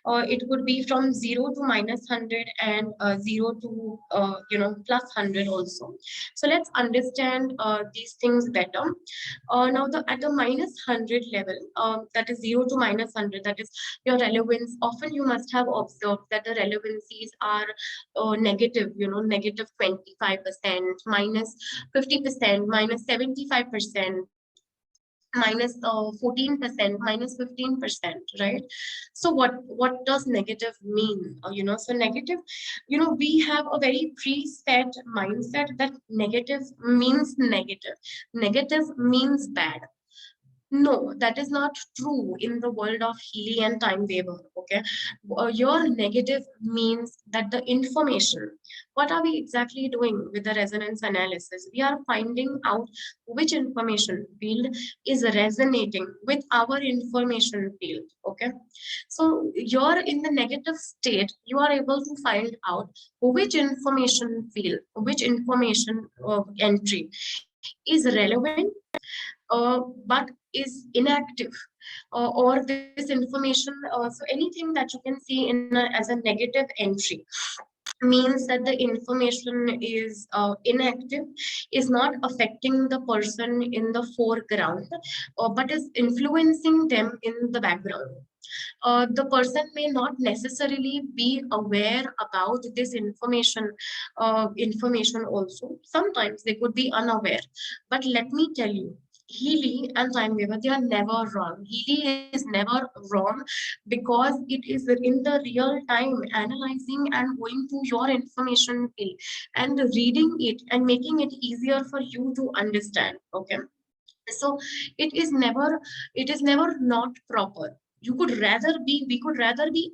It could be from 0 to -100 and 0 to +100 also. So let's understand these things better. Now, at the -100 level, that is 0 to -100, that is your relevance. Often you must have observed that the relevancies are negative, -25%, -50%, -75%, -14%, -15%, right? So what does negative mean? So negative, we have a very preset mindset that negative means negative. Negative means bad. No, that is not true in the world of Healy and Timeweaver. Okay, your negative means that the information. What are we exactly doing with the resonance analysis? We are finding out which information field is resonating with our information field. Okay, so you're in the negative state. You are able to find out which information field, which information entry is relevant, but is inactive, or this information, so anything that you can see as a negative entry means that the information is inactive, is not affecting the person in the foreground, but is influencing them in the background. The person may not necessarily be aware about this information also. Sometimes they could be unaware. But let me tell you, Healy and Timeweaver, they are never wrong. Healy is never wrong because it is in the real time analyzing and going to your information field and reading it and making it easier for you to understand. Okay. So it is never not proper. We could rather be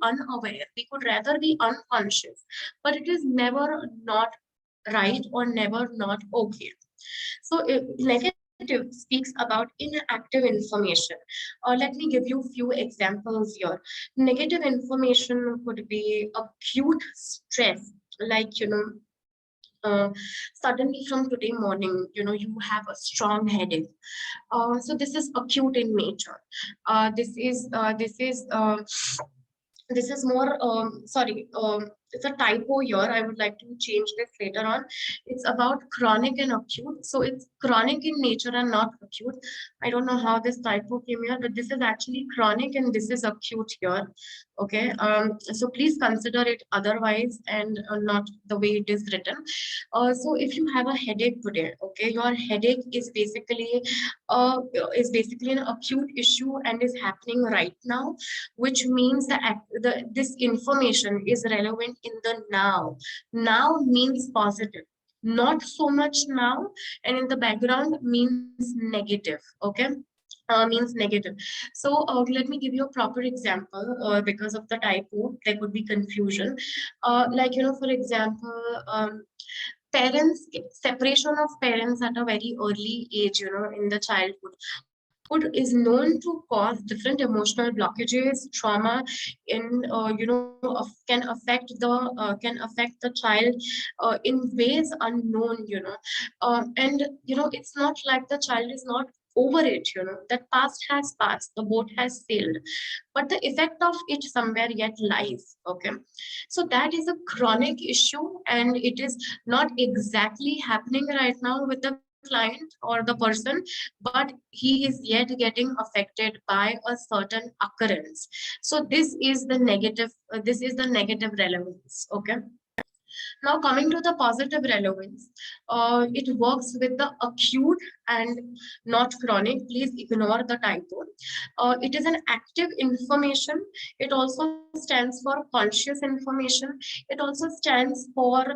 unaware, we could rather be unconscious, but it is never not right or never not okay. So negative speaks about inactive information. Let me give you few examples here. Negative information could be acute stress, like uh, suddenly from today morning, you have a strong headache. So this is acute in nature. This is more, sorry, it's a typo here. I would like to change this later on. It's about chronic and acute. So it's chronic in nature and not acute. I don't know how this typo came here, but this is actually chronic and this is acute here. Okay. So please consider it otherwise and not the way it is written. So if you have a headache today, okay, your headache uh, is basically an acute issue and is happening right now, which means this information is relevant in the now. Now means positive, not so much now, and in the background means negative. Okay. Means negative. So let me give you a proper example. Because of the typo, there could be confusion. Like, for example, parents, separation of parents at a very early age, in the childhood food is known to cause different emotional blockages, trauma in, can affect the child in ways unknown, and it's not like the child is not over it, that past has passed, the boat has sailed, but the effect of it somewhere yet lies. Okay. So that is a chronic issue, and it is not exactly happening right now with the client or the person, but he is yet getting affected by a certain occurrence. So this is the negative relevance. Okay. Now, coming to the positive relevance, it works with the acute and not chronic. Please ignore the typo. It is an active information. It also stands for conscious information. It also stands for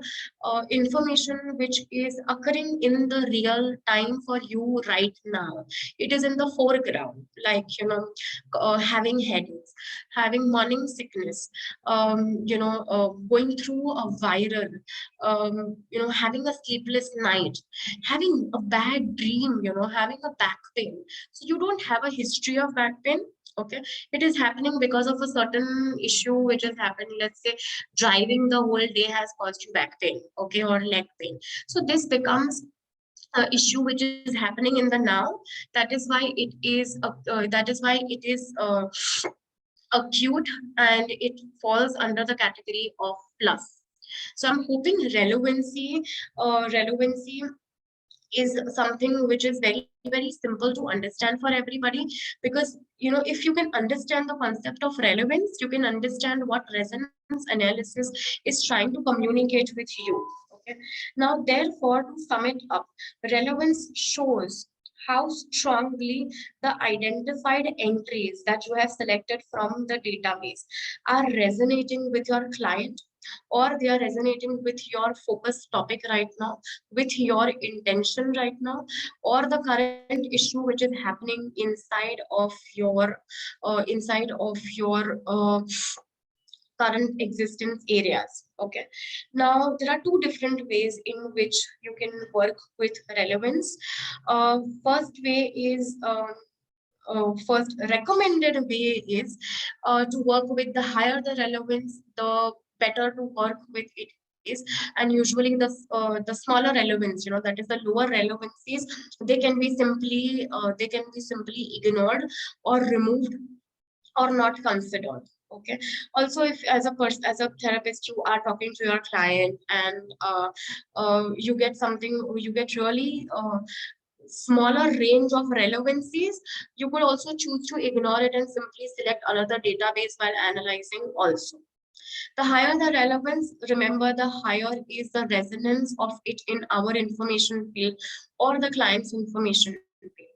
information which is occurring in the real time for you right now. It is in the foreground, like, having headaches, having morning sickness, going through a viral, having a sleepless night, having a bad dream, having a back pain. So you don't have a history of back pain. Okay. It is happening because of a certain issue which has happened. Let's say driving the whole day has caused you back pain, okay, or leg pain. So this becomes issue which is happening in the now. That is why it is acute, and it falls under the category of plus. So I'm hoping relevancy is something which is very, very simple to understand for everybody, because if you can understand the concept of relevance, you can understand what resonance analysis is trying to communicate with you. Okay. Now, therefore, to sum it up, relevance shows how strongly the identified entries that you have selected from the database are resonating with your client, or they are resonating with your focus topic right now, with your intention right now, or the current issue which is happening inside of your current existence areas. Okay. Now, there are two different ways in which you can work with relevance. First way is first recommended way is to work with the higher the relevance, the better to work with it is. And usually the smaller relevance, that is the lower relevancies, they can be simply ignored or removed or not considered. Okay. Also, if as a therapist you are talking to your client, and you get really smaller range of relevancies, you could also choose to ignore it and simply select another database while analyzing also. The higher the relevance, remember, the higher is the resonance of it in our information field or the client's information field.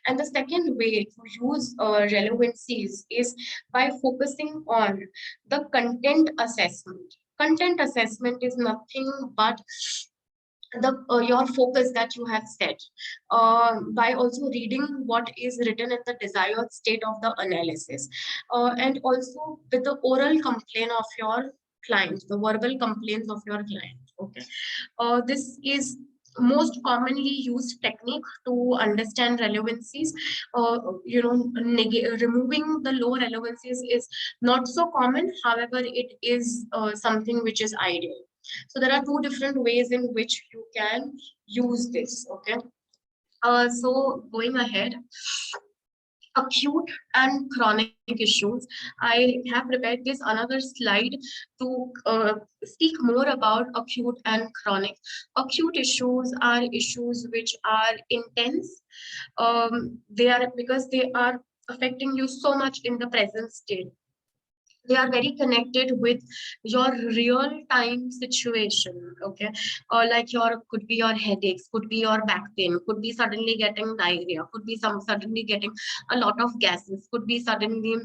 And the second way to use relevancies is by focusing on the content assessment. Content assessment is nothing but the your focus that you have set, by also reading what is written in the desired state of the analysis, and also with the oral complaint of your client, the verbal complaints of your client. Okay. This is most commonly used technique to understand relevancies. Removing the low relevancies is not so common. However, it is something which is ideal. So there are two different ways in which you can use this. Okay. So going ahead, acute and chronic issues. I have prepared this another slide to speak more about acute and chronic. Acute issues are issues which are intense. They are because they are affecting you so much in the present state. They are very connected with your real time situation. Okay. Like your could be your headaches, could be your back pain, could be suddenly getting diarrhea, could be some suddenly getting a lot of gases, could be suddenly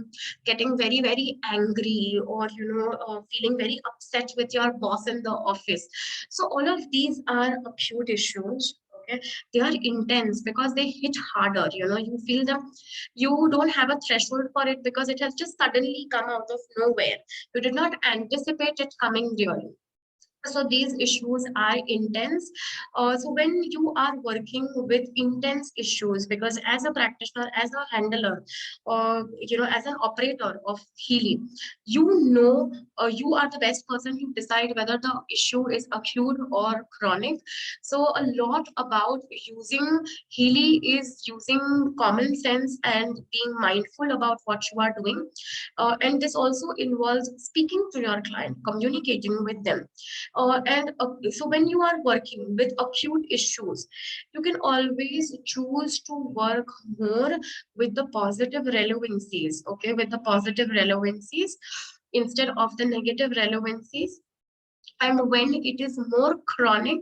getting very very angry, or feeling very upset with your boss in the office. So all of these are acute issues. Okay. They are intense because they hit harder. You feel them. You don't have a threshold for it because it has just suddenly come out of nowhere. You did not anticipate it coming really. So these issues are intense. So when you are working with intense issues, because as a practitioner, as a handler, as an operator of healing, you are the best person to decide whether the issue is acute or chronic. So a lot about using Healy is using common sense and being mindful about what you are doing. And this also involves speaking to your client, communicating with them. So when you are working with acute issues, you can always choose to work more with the positive relevancies, okay, with the positive relevancies instead of the negative relevancies. And when it is more chronic,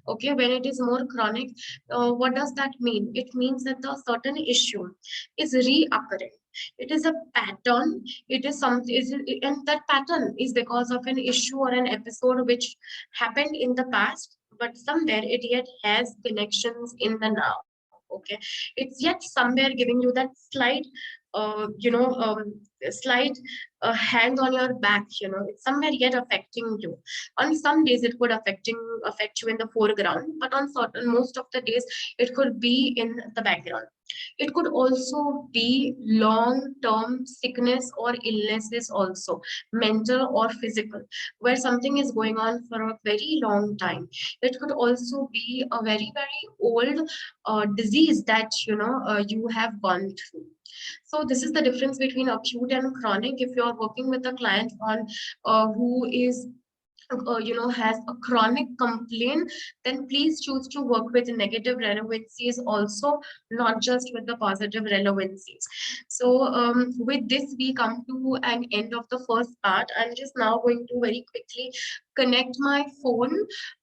okay, when it is more chronic, what does that mean? It means that the certain issue is reoccurring. It is a pattern. It is something, and that pattern is because of an issue or an episode which happened in the past, but somewhere it yet has connections in the now. Okay, it's yet somewhere giving you that slight, slight hand on your back. It's somewhere yet affecting you. On some days it could affect you in the foreground, but on certain most of the days it could be in the background. It could also be long term sickness or illnesses, also mental or physical, where something is going on for a very long time. It could also be a very very old disease that you have gone through. So this is the difference between acute and chronic. If you are working with a client on who is has a chronic complaint, then please choose to work with negative relevancies also, not just with the positive relevancies. So with this we come to an end of the first part. I'm just now going to very quickly connect my phone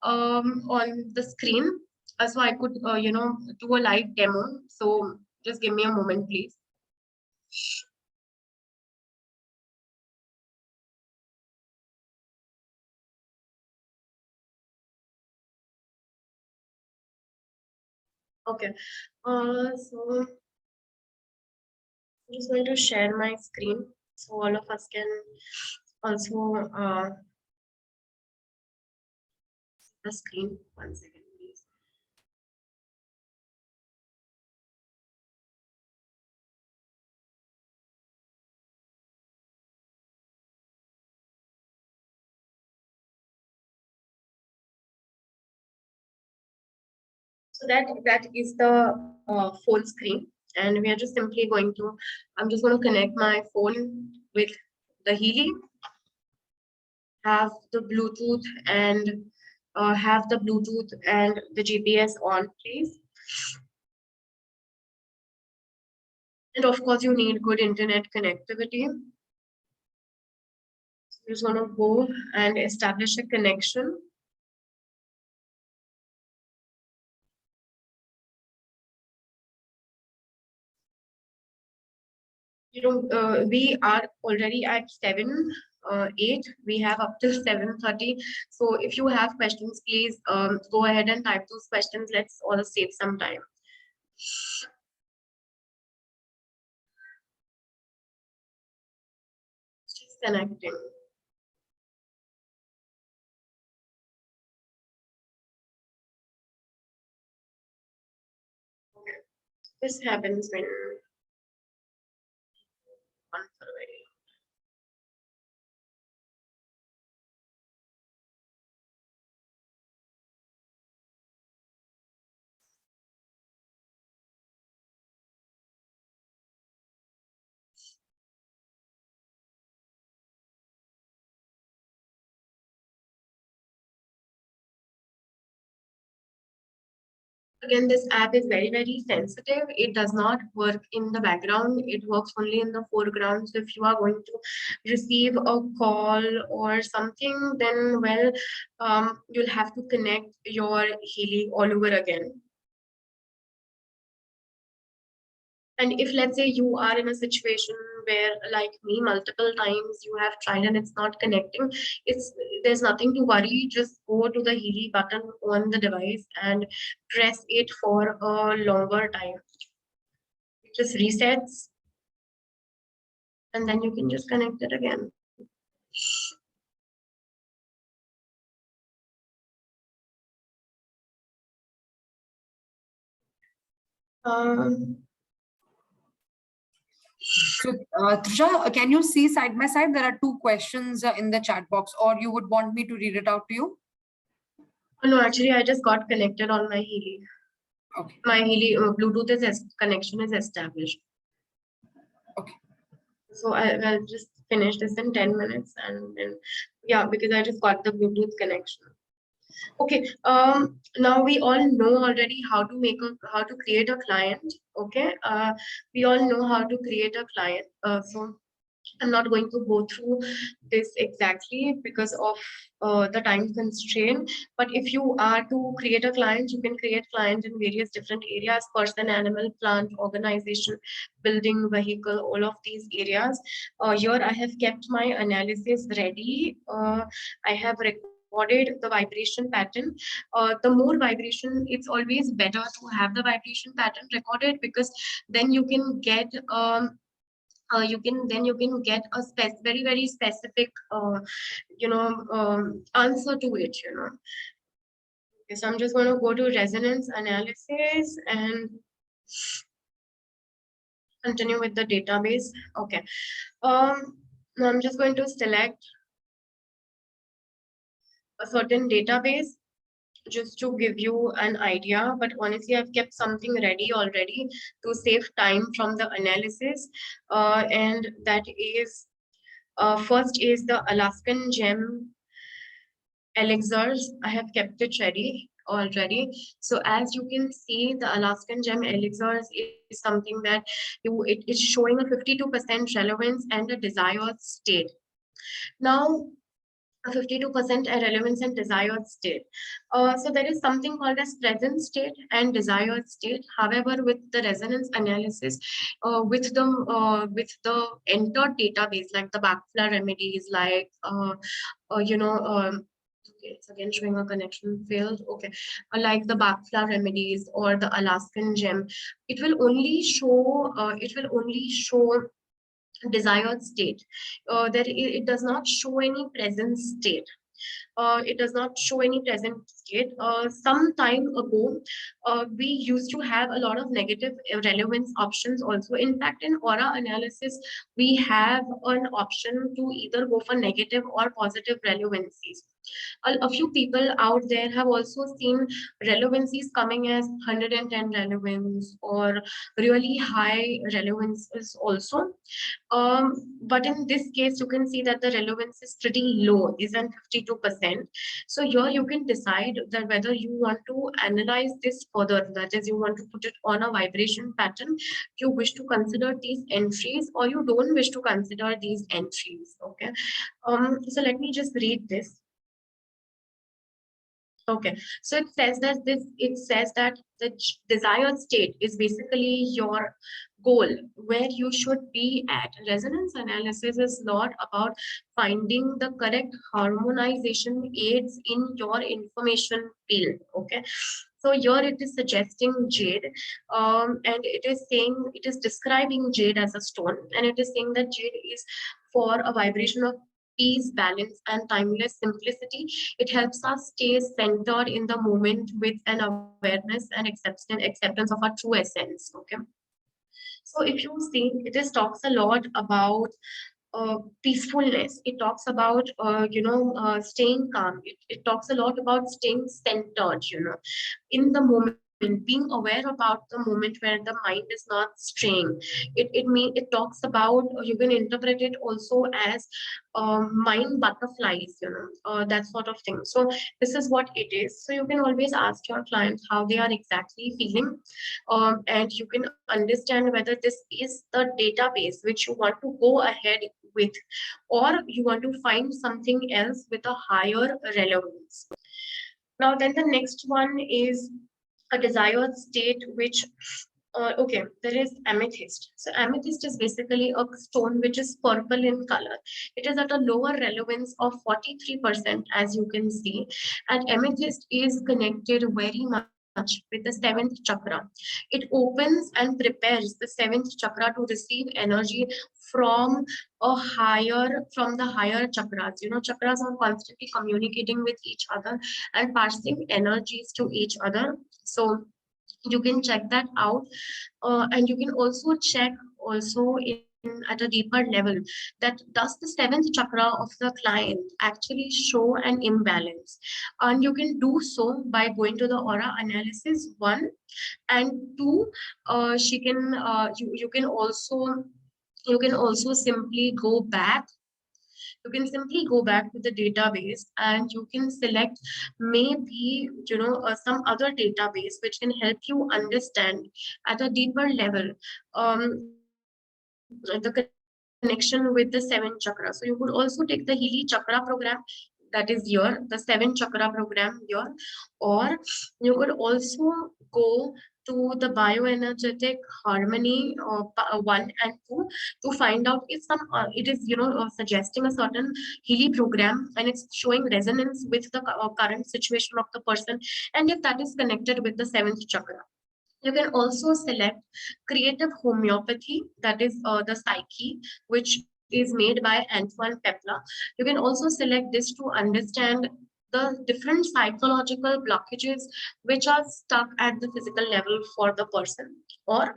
on the screen, so I could do a live demo. So just give me a moment, please. Okay. So I'm just going to share my screen so all of us can also see the screen. One second, please. So that is the phone screen, and we are just simply going to. I'm just going to connect my phone with the Healy, have the Bluetooth and the GPS on, please. And of course, you need good internet connectivity. You're just going to go and establish a connection. We are already at 8. We have up till 7:30. So if you have questions, please go ahead and type those questions. Let's all save some time. Just connecting. This happens when one for a very Again, this app is very, very sensitive. It does not work in the background. It works only in the foreground. So if you are going to receive a call or something, then well, you'll have to connect your Healy all over again. And if let's say you are in a situation where, like me, multiple times you have tried and it's not connecting, there's nothing to worry. Just go to the Healy button on the device and press it for a longer time. It just resets and then you can just connect it again. Um, So, Trisha, can you see side by side? There are two questions in the chat box, or you would want me to read it out to you? oh no, actually, I just got connected on my Healy. Okay. My Healy Bluetooth connection is established. Okay. So I'll just finish this in 10 minutes and then, yeah, because I just got the Bluetooth connection. Okay, now we all know already how to create a client. Okay, we all know how to create a client. So I'm not going to go through this exactly because of the time constraint. But if you are to create a client, you can create client in various different areas: person, animal, plant, organization, building, vehicle, all of these areas. Here I have kept my analysis ready. I have recorded the vibration pattern. The more vibration, it's always better to have the vibration pattern recorded, because then you can get you can get a very, very specific answer to it. Okay, so I'm just going to go to resonance analysis and continue with the database. Okay, now I'm just going to select a certain database just to give you an idea, but honestly I've kept something ready already to save time from the analysis, and that is first is the Alaskan gem elixirs. I have kept it ready already. So as you can see, the Alaskan gem elixirs is something that it is showing a 52% relevance and a desired state. Now, a 52% relevance and desired state. So there is something called as present state and desired state. However, with the resonance analysis, with the entered database, like the backflow remedies, like okay, it's again showing a connection failed. Okay, like the backflow remedies or the Alaskan gem, it will only show. It will only show desired state. It does not show any present state. It does not show any present state. Some time ago, we used to have a lot of negative relevance options also. In fact, in aura analysis, we have an option to either go for negative or positive relevancies. A few people out there have also seen relevancies coming as 110 relevance or really high relevances also. But in this case, you can see that the relevance is pretty low, isn't 52%. So here you can decide that whether you want to analyze this further, that is, you want to put it on a vibration pattern, you wish to consider these entries, or you don't wish to consider these entries. Okay. So let me just read this. Okay, so it says that the desired state is basically your goal, where you should be at. Resonance analysis is not about finding the correct harmonization aids in your information field. Okay, so here it is suggesting jade, and it is describing jade as a stone, and it is saying that jade is for a vibration of peace, balance, and timeless simplicity. It helps us stay centered in the moment with an awareness and acceptance of our true essence. Okay. So if you see, it is talks a lot about peacefulness. It talks about staying calm. It talks a lot about staying centered, in the moment, being aware about the moment where the mind is not straying. It talks about, you can interpret it also as mind butterflies, that sort of thing. So this is what it is. So you can always ask your clients how they are exactly feeling, and you can understand whether this is the database which you want to go ahead with, or you want to find something else with a higher relevance. Now, then the next one is a desired state, which okay, there is amethyst. So amethyst is basically a stone which is purple in color. It is at a lower relevance of 43%, as you can see. And amethyst is connected very much with the seventh chakra. It opens and prepares the seventh chakra to receive energy from from the higher chakras. Chakras are constantly communicating with each other and passing energies to each other. So you can check that out, and you can also check also in at a deeper level, that does the seventh chakra of the client actually show an imbalance. And you can do so by going to the aura analysis, one. And two, she can you can also, simply go back. You can simply go back to the database and you can select maybe, some other database which can help you understand at a deeper level the connection with the seven chakra. So you could also take the Healy Chakra program, that is here, the seven chakra program here, or you could also go to the bioenergetic harmony 1 and 2 to find out if it is, suggesting a certain Healy program and it's showing resonance with the current situation of the person, and if that is connected with the seventh chakra. You can also select creative homeopathy, that is the psyche, which is made by Antoine Pepla. You can also select this to understand the different psychological blockages which are stuck at the physical level for the person. Or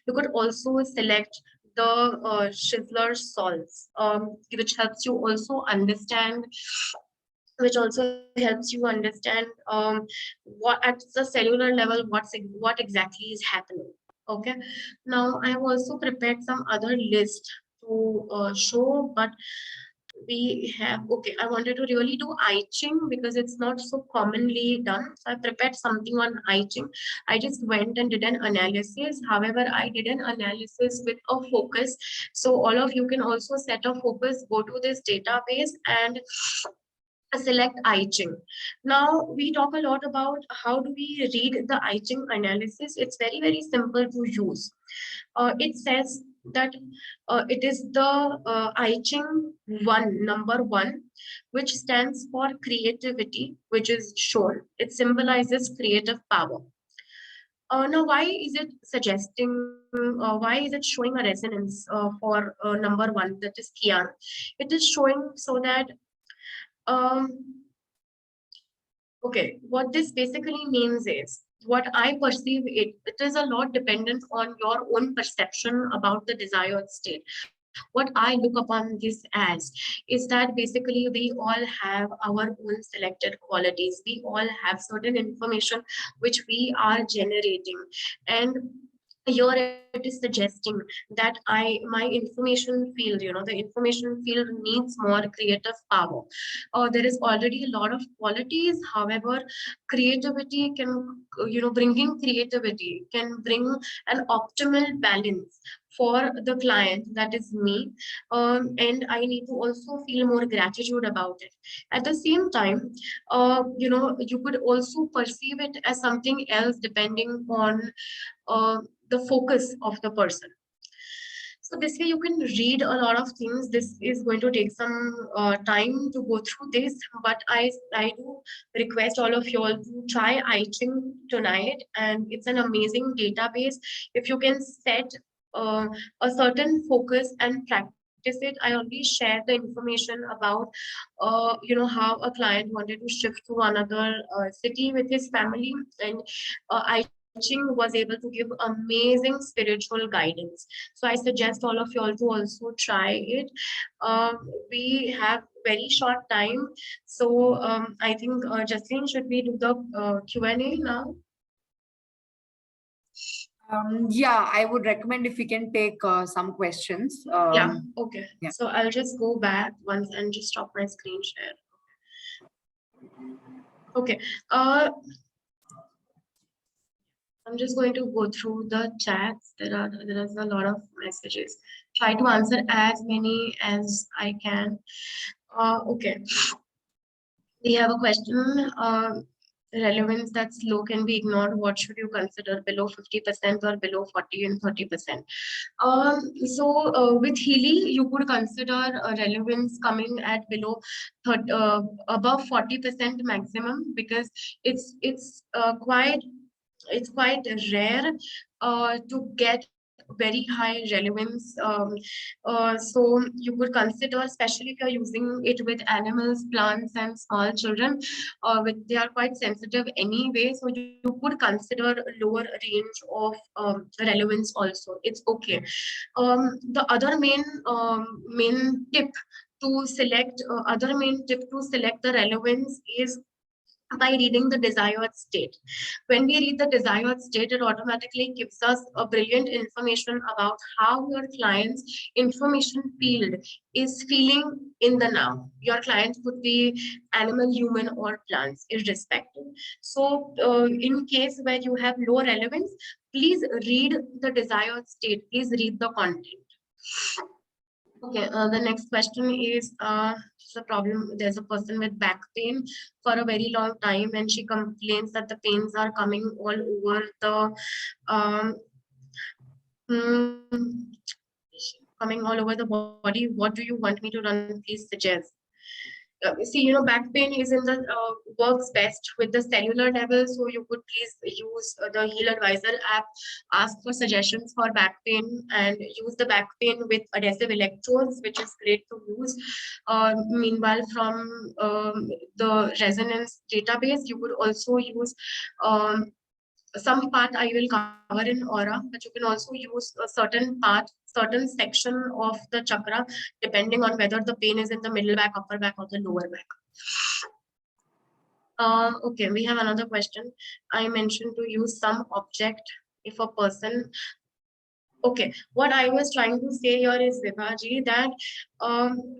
you could also select the Schindler's salts, which helps you also understand, what at the cellular level, what exactly is happening. Okay. Now I have also prepared some other list to show, but we have, okay, I wanted to really do I Ching because it's not so commonly done. So I prepared something on I Ching. I just went and did an analysis. However, I did an analysis with a focus. So all of you can also set a focus, go to this database and select I Ching. Now we talk a lot about how do we read the I Ching analysis. It's very, very simple to use. It says that it is the I Ching number one, which stands for creativity, which is shown. It symbolizes creative power. Now, why is it suggesting, why is it showing a resonance for number one, that is Kian? It is showing so that um, okay, what this basically means is, what I perceive it is a lot dependent on your own perception about the desired state. What I look upon this as is that basically we all have our own selected qualities. We all have certain information which we are generating. And here it is suggesting that my information field, the information field needs more creative power. There is already a lot of qualities. However, creativity can, bringing creativity can bring an optimal balance for the client, that is me. And I need to also feel more gratitude about it. At the same time, you could also perceive it as something else depending on the focus of the person. So this way you can read a lot of things. This is going to take some time to go through this, but I do request all of you all to try I Ching tonight, and it's an amazing database. If you can set a certain focus and practice practice it. I already shared the information about, how a client wanted to shift to another city with his family, and I Ching was able to give amazing spiritual guidance. So I suggest all of you all to also try it. We have very short time, so I think Jaslene, should we do the Q&A now? Yeah, I would recommend if we can take some questions. Yeah, okay. yeah. So I'll just go back once and just stop my screen share. Okay. I'm just going to go through the chats. There is a lot of messages. Try to answer as many as I can. Okay. We have a question. Relevance that's low can be ignored. What should you consider, below 50% or below 40 and 30%? With Healy, you could consider relevance coming at below above 40% maximum, because it's quite rare to get very high relevance. So you could consider, especially if you're using it with animals, plants, and small children, they are quite sensitive anyway. So you could consider lower range of relevance also. It's okay. The other main tip to select the relevance is by reading the desired state. When we read the desired state, it automatically gives us a brilliant information about how your client's information field is feeling in the now. Your client could be animal, human, or plants, irrespective. So, in case where you have low relevance, please read the desired state. Please read the content. Okay, the next question is the problem. There's a person with back pain for a very long time, and she complains that the pains are coming all over the um, mm, coming all over the body. What do you want me to run? Please suggest. See, back pain is in the works best with the cellular level. So you could please use the Heal Advisor app, ask for suggestions for back pain, and use the back pain with adhesive electrodes, which is great to use. Meanwhile, from the resonance database, you could also use some part I will cover in Aura, but you can also use a certain section of the chakra, depending on whether the pain is in the middle back, upper back, or the lower back. Okay, we have another question. I mentioned to use some object if a person. Okay, what I was trying to say here is, Vibhaji, that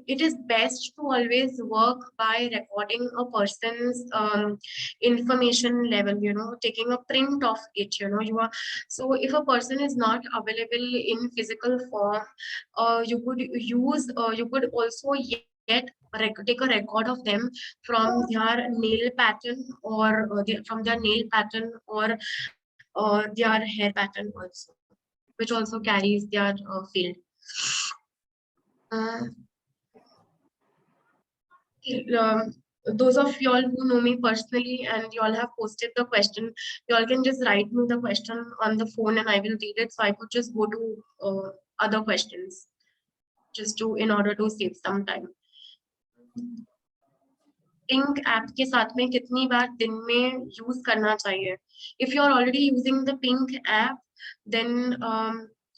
it is best to always work by recording a person's information level, taking a print of it, so if a person is not available in physical form, you could also take a record of them from their nail pattern, or from their nail pattern, or their hair pattern also, which also carries their field. Those of y'all who know me personally and y'all have posted the question, y'all can just write me the question on the phone and I will read it. So I could just go to other questions, in order to save some time. Pink app के साथ में कितनी बार दिन में use करना चाहिए? If you are already using the Pink app, then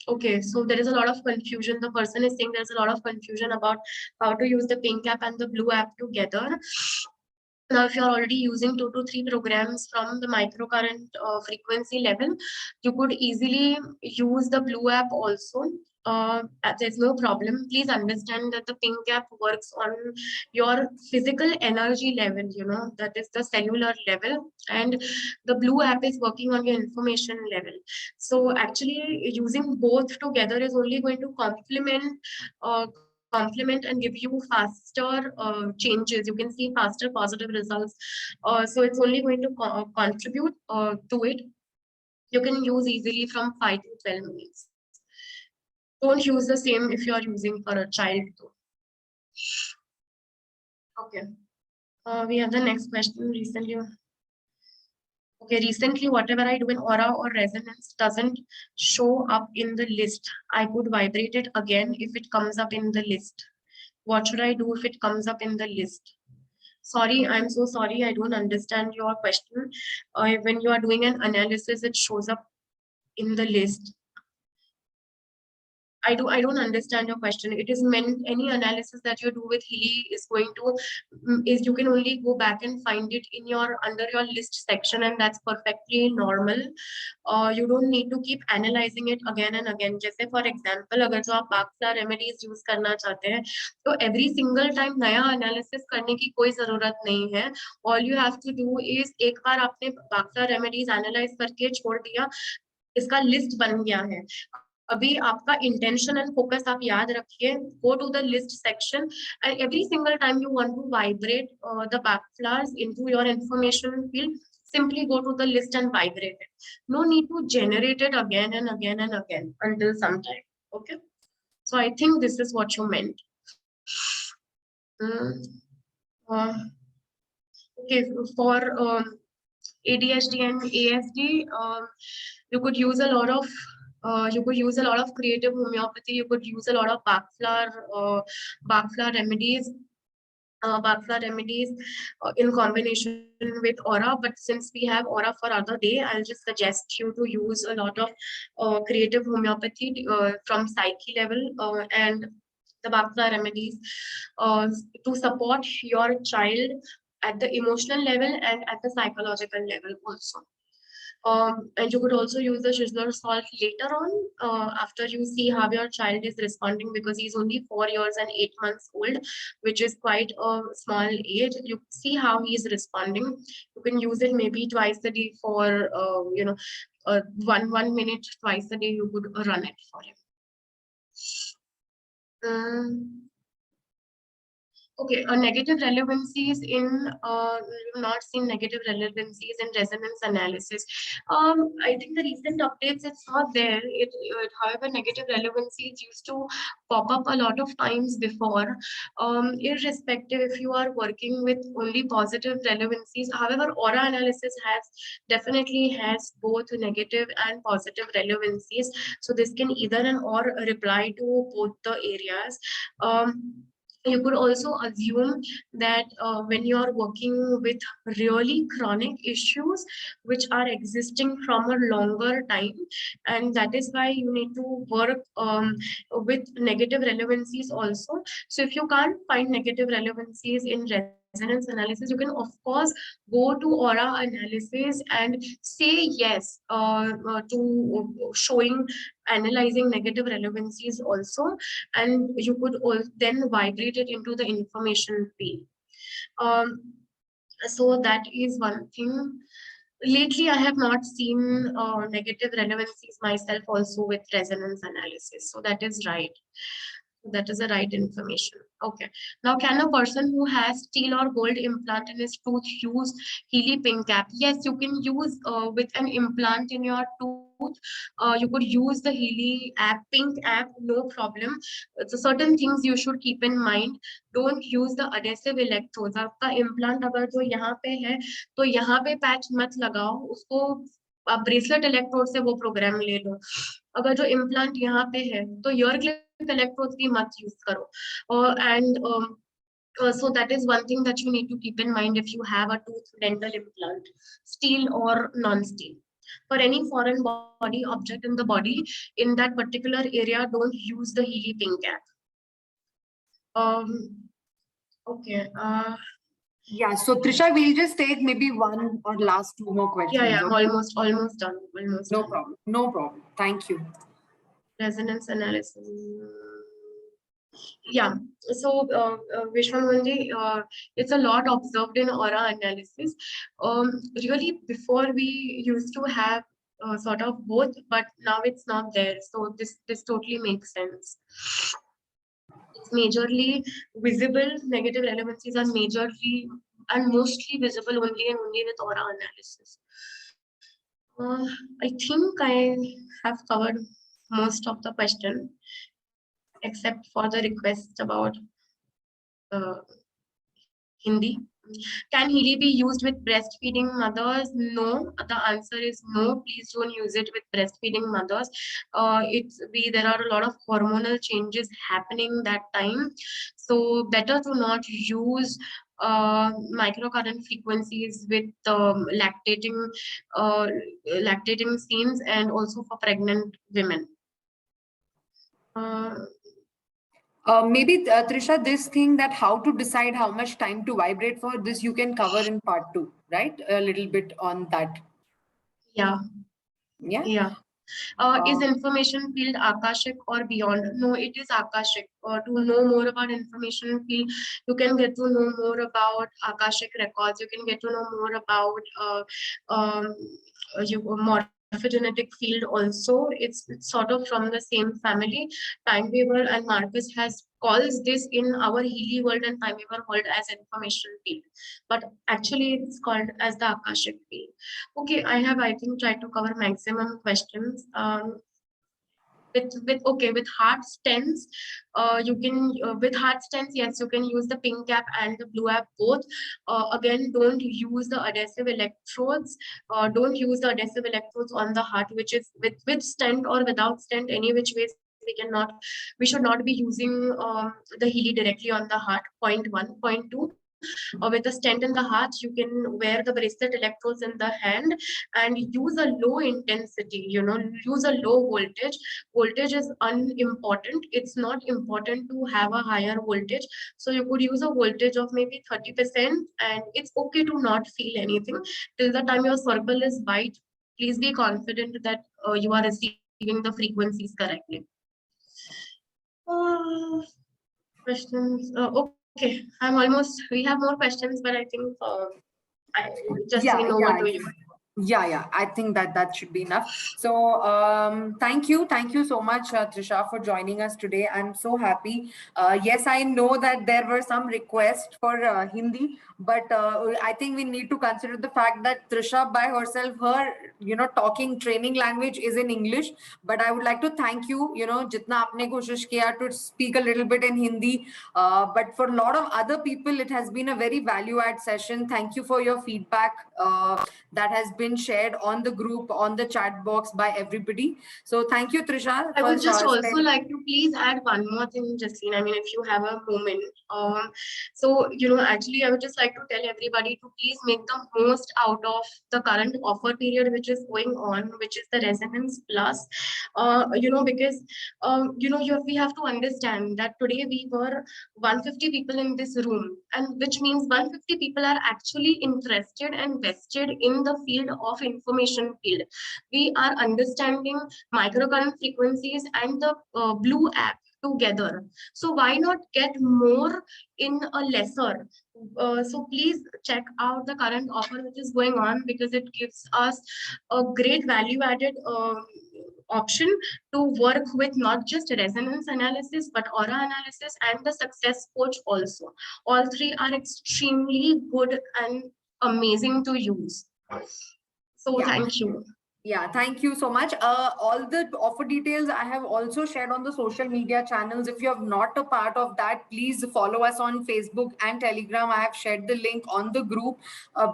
okay, so there is a lot of confusion. The person is saying there's a lot of confusion about how to use the Pink app and the Blue app together. Now, if you're already using 2 to 3 programs from the microcurrent frequency level, you could easily use the Blue app also. There's no problem. Please understand that the Pink app works on your physical energy level, that is the cellular level, and the Blue app is working on your information level. So actually using both together is only going to complement and give you faster changes. You can see faster positive results. So it's only going to contribute to it. You can use easily from 5 to 12 minutes. Don't use the same if you are using for a child too. Okay. We have the next question recently. Okay, recently, whatever I do in aura or resonance doesn't show up in the list. I could vibrate it again if it comes up in the list. What should I do if it comes up in the list? Sorry, I'm so sorry. I don't understand your question. When you are doing an analysis, it shows up in the list. I don't understand your question. It is meant any analysis that you do with Healy is going to is you can only go back and find it in your under your list section, and that's perfectly normal. You don't need to keep analyzing it again and again. जैसे for example अगर जो आप Baksa remedies use करना चाहते हैं तो every single time नया analysis करने की कोई जरूरत नहीं है. All you have to do is एक बार आपने बाक्सा रेमेडीज एनालाइज करके छोड़ दिया, इसका लिस्ट बन गया है. अभी आपका इंटेंशन एंड फोकस आप याद रखिए. Go to the list section and every single time you want to vibrate the backflowers into your information field, simply go to the list and vibrate it. No need to generate it again and again and again until some time. Okay, so I think this is what you meant. Uh, okay, for ADHD and ASD, you could use a lot of creative homeopathy. You could use a lot of backflower remedies. In combination with aura, but since we have aura for other day, I'll just suggest you to use a lot of creative homeopathy from psyche level and the backflower remedies to support your child at the emotional level and at the psychological level also. And you could also use the Sizzler salt later on after you see how your child is responding, because he's only 4 years and 8 months old, which is quite a small age. You see how he's responding. You can use it maybe twice a day for, one minute twice a day. You could run it for him. Okay, negative relevancies in we've not seen negative relevancies in resonance analysis. I think the recent updates it's not there. However, negative relevancies used to pop up a lot of times before. Irrespective if you are working with only positive relevancies. However, aura analysis definitely has both negative and positive relevancies. So this can either and or reply to both the areas. You could also assume that when you are working with really chronic issues which are existing from a longer time, and that is why you need to work with negative relevancies also. So if you can't find negative relevancies in resonance analysis, you can of course go to aura analysis and say yes to showing analyzing negative relevancies also, and you could then vibrate it into the information field. So that is one thing. Lately, I have not seen negative relevancies myself also with resonance analysis. So that is right. That is the right information. Okay. Now, can a person who has steel or gold implant in his tooth use Healy Pink Cap? Yes, you can use with an implant in your tooth. You could use the Healy app, Pink app, no problem. So certain things you should keep in mind. Don't use the adhesive electrodes. आपका implant अगर जो यहाँ पे है, तो यहाँ पे patch मत लगाओ. उसको आप ब्रेसलेट इलेक्ट्रोड से वो प्रोग्राम ले लो. अगर जो इम्प्लांट यहाँ पे है तो ईयर क्लिप इलेक्ट्रोड्स भी मत यूज करो. And so that is one thing that you need to keep in mind if you have a tooth dental implant, steel or non-steel. For any foreign body object in the body in that particular area, don't use the Healy Pink Cap. Okay. Yeah, so Trisha, we'll just take maybe one or last two more questions. Yeah, okay? almost done. No problem. No problem. Thank you. Resonance analysis. Yeah, so Vishwamohanji, it's a lot observed in aura analysis. Really, before we used to have sort of both, but now it's not there. So this totally makes sense. It's majorly visible. Negative relevancies are majorly and mostly visible only and only with aura analysis. I think I have covered most of the question, except for the request about Hindi. Can Healy be used with breastfeeding mothers? No, the answer is no. Please don't use it with breastfeeding mothers. There are a lot of hormonal changes happening that time, so better to not use microcurrent frequencies with uh, lactating scenes, and also for pregnant women. Maybe Trisha, this thing that how to decide how much time to vibrate for this you can cover in part 2, right? A little bit on that. Yeah, Yeah. yeah. Is information field Akashic or beyond? No, it is Akashic. To know more about information field, you can get to know more about Akashic records. You can get to know more about morphogenetic field also. It's sort of from the same family. Time Weaver and Marcus has calls this in our Healy world and Time Weaver world as information field, but actually it's called as the Akashic field. Okay, I think tried to cover maximum questions. With heart stents, you can with heart stents, yes, you can use the pink app and the blue app both. Again, don't use the adhesive electrodes. Don't use the adhesive electrodes on the heart, which is with stent or without stent, any which ways we should not be using the Healy directly on the heart. Point one. Point two, with a stent in the heart, you can wear the bracelet electrodes in the hand and use a low intensity, use a low voltage. Voltage is unimportant. It's not important to have a higher voltage. So you could use a voltage of maybe 30%, and it's okay to not feel anything till the time your circle is white. Please be confident that you are receiving the frequencies correctly. Questions? Okay, we have more questions, but I think we know what to use. Yeah, I think that should be enough. So thank you so much, Trisha, for joining us today. I'm so happy. Yes, I know that there were some requests for Hindi, but I think we need to consider the fact that Trisha by herself, her talking training language is in English. But I would like to thank you, jitna aapne koshish kiya to speak a little bit in Hindi. But for a lot of other people, it has been a very value add session. Thank you for your feedback that has been shared on the group, on the chat box by everybody. So thank you, Trisha. I would just also like to please add one more thing, Justine. I mean, if you have a moment. Actually, I would just like to tell everybody to please make the most out of the current offer period which is going on, which is the Resonance Plus. Because we have to understand that today we were 150 people in this room, and which means 150 people are actually interested and vested in the field of information field. We are understanding microcurrent frequencies and the blue app together. So why not get more in a lesser? So please check out the current offer which is going on, because it gives us a great value added option to work with not just resonance analysis but aura analysis and the success coach also. All three are extremely good and amazing to use. So thank you. Yeah, thank you so much. All the offer details I have also shared on the social media channels. If you are not a part of that, please follow us on Facebook and Telegram. I have shared the link on the group.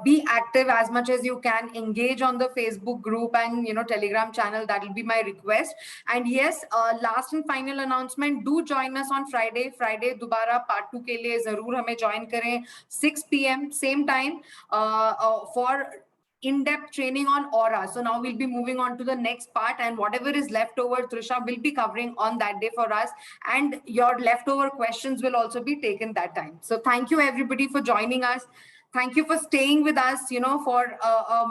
Be active as much as you can. Engage on the Facebook group and Telegram channel. That will be my request. And yes, last and final announcement. Do join us on Friday. Friday दोबारा part 2 के लिए जरूर हमें join करें 6 p.m. same time for in-depth training on aura. So now we'll be moving on to the next part, and whatever is left over, Trisha will be covering on that day for us, and your leftover questions will also be taken that time. So thank you everybody for joining us. Thank you for staying with us, for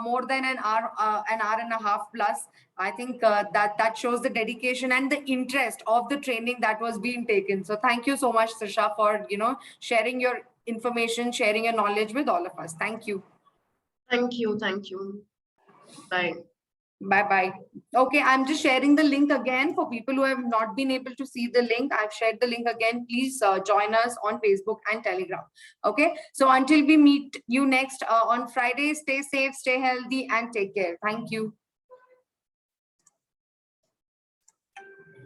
more than an hour and a half plus. I think that shows the dedication and the interest of the training that was being taken. So thank you so much, Trisha, for sharing your information, sharing your knowledge with all of us. Thank you. Thank you. Thank you. Bye. Bye-bye. Okay, I'm just sharing the link again for people who have not been able to see the link. I've shared the link again. Please join us on Facebook and Telegram. Okay, so until we meet you next on Friday, stay safe, stay healthy, and take care. Thank you.